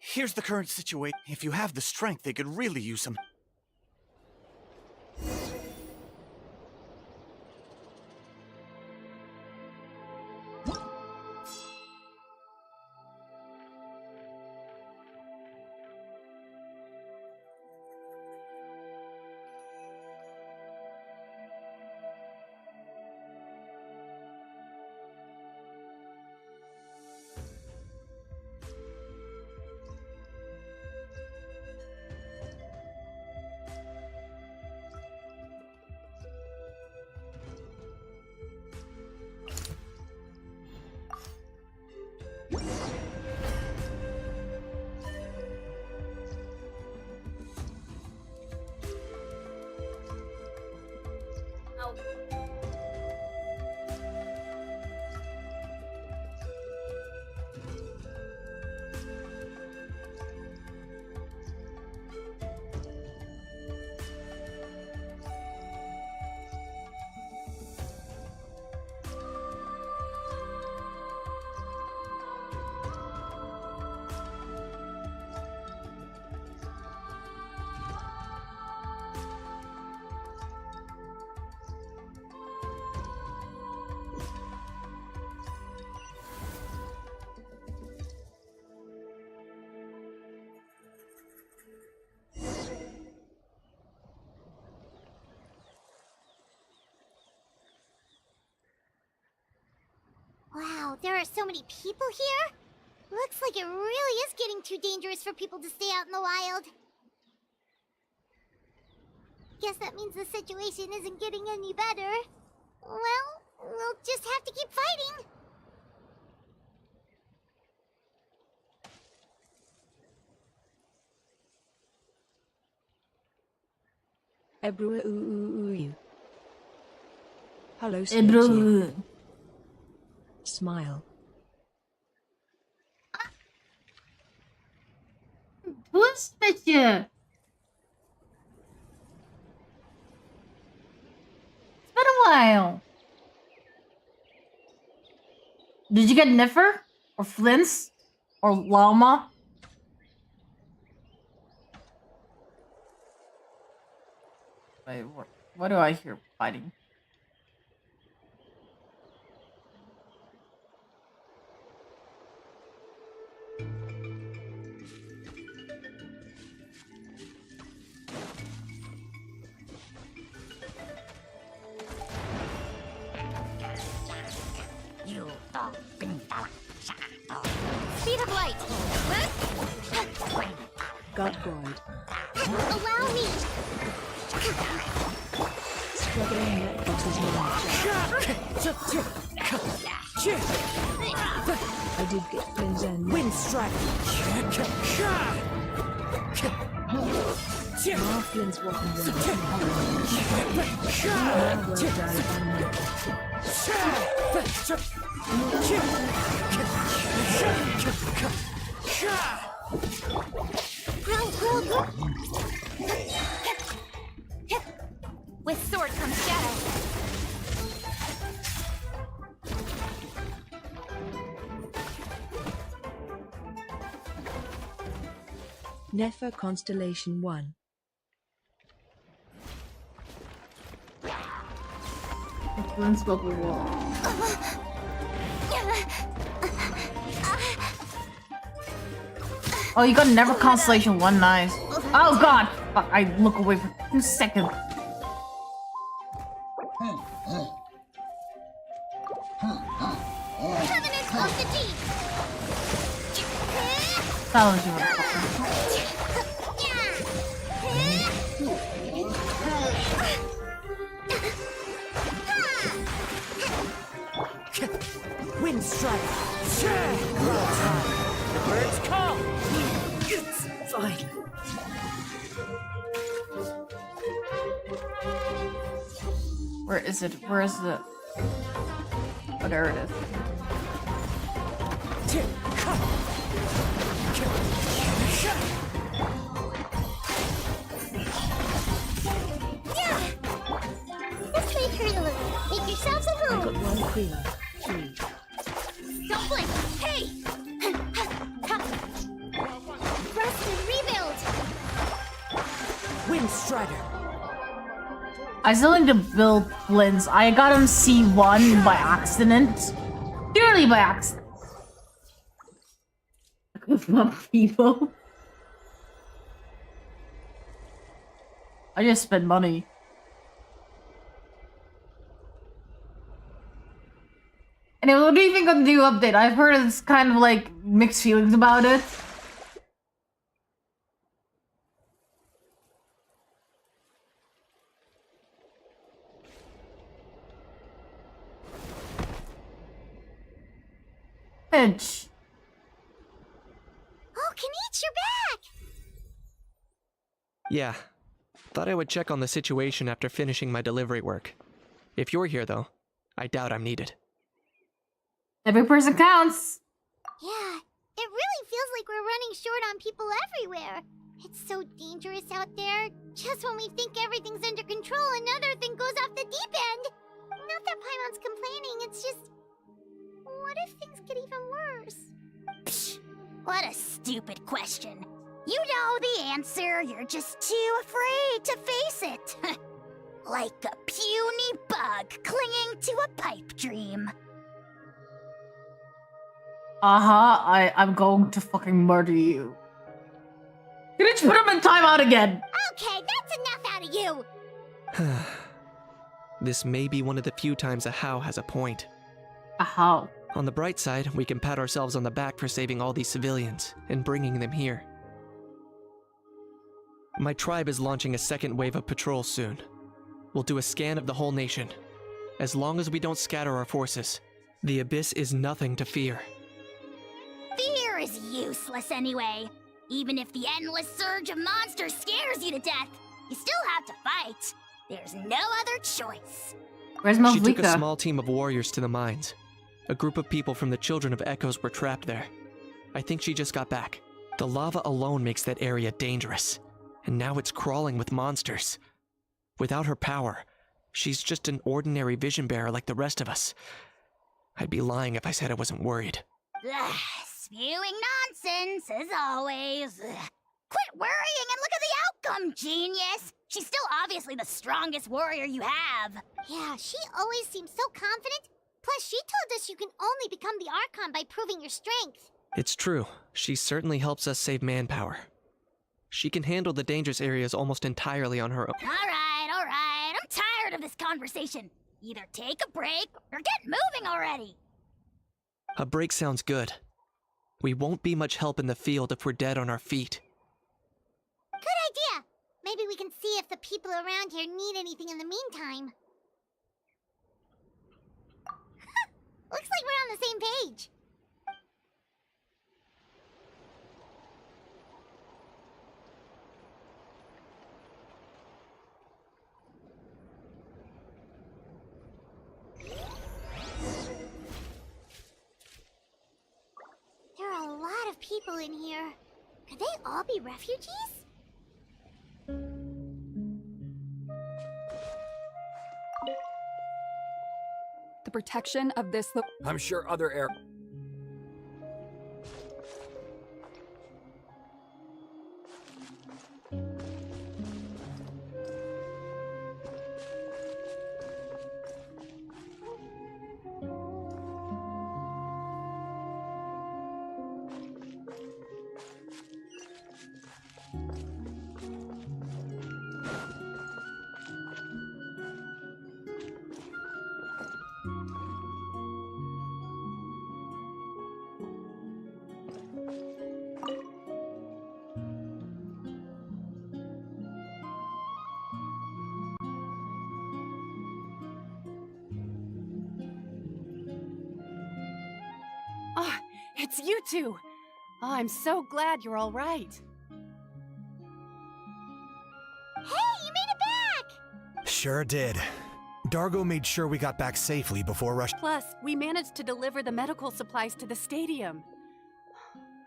Here's the current situation. If you have the strength, they could really use some. Wow, there are so many people here? Looks like it really is getting too dangerous for people to stay out in the wild. Guess that means the situation isn't getting any better. Well, we'll just have to keep fighting. Hello, Ebru. Snake. Smile. Who's met je? It's been a while. Did you get Niffer? Or Flints? Or Llama? Wait, what do I hear fighting? Speed of light. God void. Allow me. Struggling netbox is I did get Flynn's end. Wind strike. Flynn's walking With sword comes shadow. Nefer Constellation 1. Unspoken wall. Oh, you got Never Constellation 1, nice. Oh god! Fuck, I look away for 2 seconds. Covenant of the Deep! Challenge you, motherfucker. Wind strike! Cloud high! The birds call! It's fine. Where is it? Where is the... Oh, there it is. This may hurt a little. Make yourselves at home. I got one queen. 3. Don't blink. Hey! Rest and rebuild. Wind strider. I still need to build Flynn's. I got him C1 by accident. Purely by accident. People. I just spent money. Anyway, what do you think of the new update? I've heard it's kind of like mixed feelings about it. Edge. Oh, Kenichi, you're back! Yeah. Thought I would check on the situation after finishing my delivery work. If you're here, though, I doubt I'm needed. Every person counts. Yeah, it really feels like we're running short on people everywhere. It's so dangerous out there. Just when we think everything's under control, another thing goes off the deep end. Not that Paimon's complaining, it's just... What if things get even worse? Psh, what a stupid question. You know the answer, you're just too afraid to face it. Like a puny bug clinging to a pipe dream. I'm going to fucking murder you. You need to put him in timeout again. Okay, that's enough out of you! This may be one of the few times a How has a point. A How? On the bright side, we can pat ourselves on the back for saving all these civilians and bringing them here. My tribe is launching a second wave of patrols soon. We'll do a scan of the whole nation. As long as we don't scatter our forces, the Abyss is nothing to fear. Fear is useless anyway. Even if the endless surge of monsters scares you to death, you still have to fight. There's no other choice. Where's She took a small team of warriors to the mines. A group of people from the Children of Echoes were trapped there. I think she just got back. The lava alone makes that area dangerous, and now it's crawling with monsters. Without her power, she's just an ordinary vision bearer like the rest of us. I'd be lying if I said I wasn't worried. Ugh, spewing nonsense, as always. Ugh. Quit worrying and look at the outcome, genius! She's still obviously the strongest warrior you have. Yeah, she always seems so confident. Plus, she told us you can only become the Archon by proving your strength. It's true. She certainly helps us save manpower. She can handle the dangerous areas almost entirely on her own. All right. I'm tired of this conversation. Either take a break or get moving already. A break sounds good. We won't be much help in the field if we're dead on our feet. Good idea. Maybe we can see if the people around here need anything in the meantime. Looks like we're on the same page. There are a lot of people in here. Could they all be refugees? The protection of this... I'm sure other air... it's you two. Oh, I'm so glad you're all right. Hey, you made it back! Sure did. Dargo made sure we got back safely before rush. Plus, we managed to deliver the medical supplies to the stadium.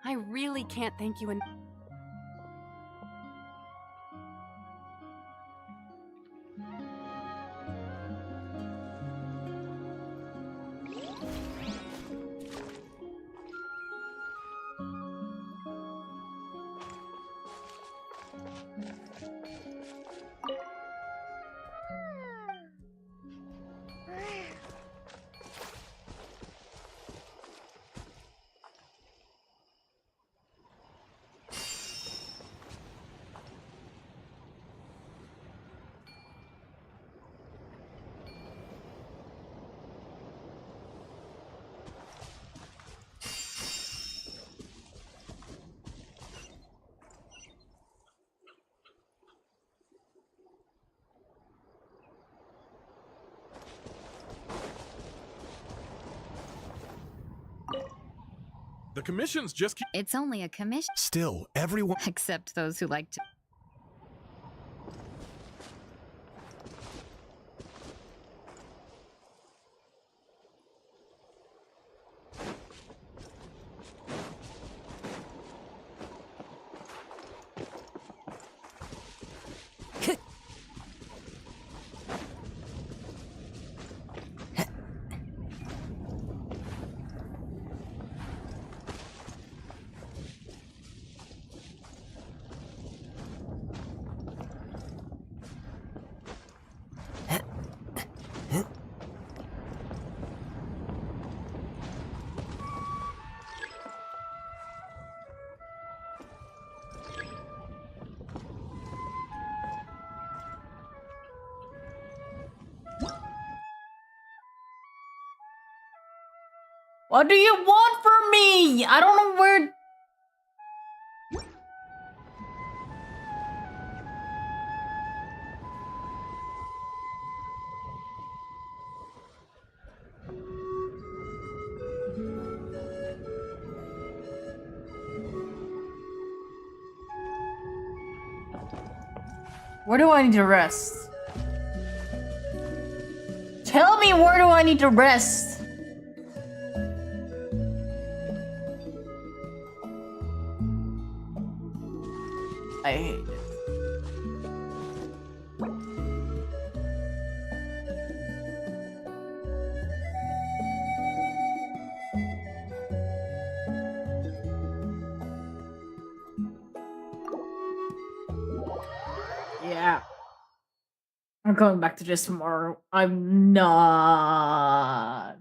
I really can't thank you enough. The commissions just keep. It's only a commission. Still, everyone. Except those who like to. What do you want from me? I don't know where. Where do I need to rest? Tell me, where do I need to rest? I hate it. Yeah. I'm going back to this tomorrow. I'm not.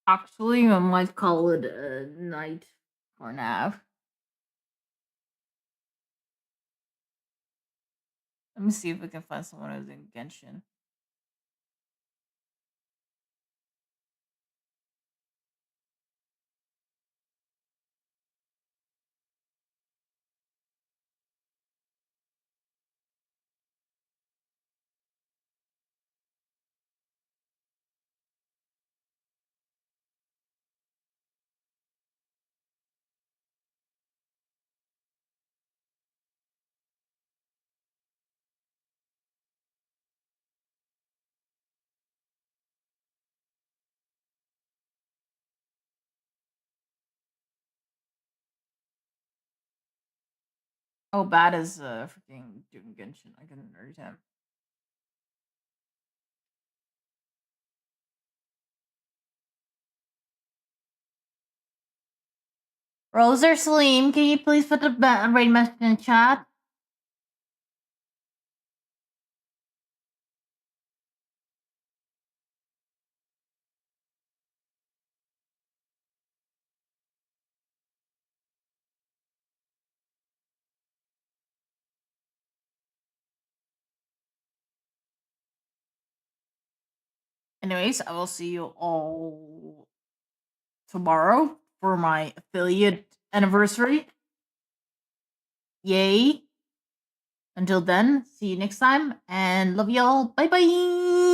Actually, I might call it a night for now. Let me see if we can find someone who's in Genshin. Oh, bad is freaking doing Genshin. I can understand. Rose or Salim, can you please put the raid message in chat? Anyways, I will see you all tomorrow for my affiliate anniversary. Yay. Until then, see you next time and love y'all. Bye bye.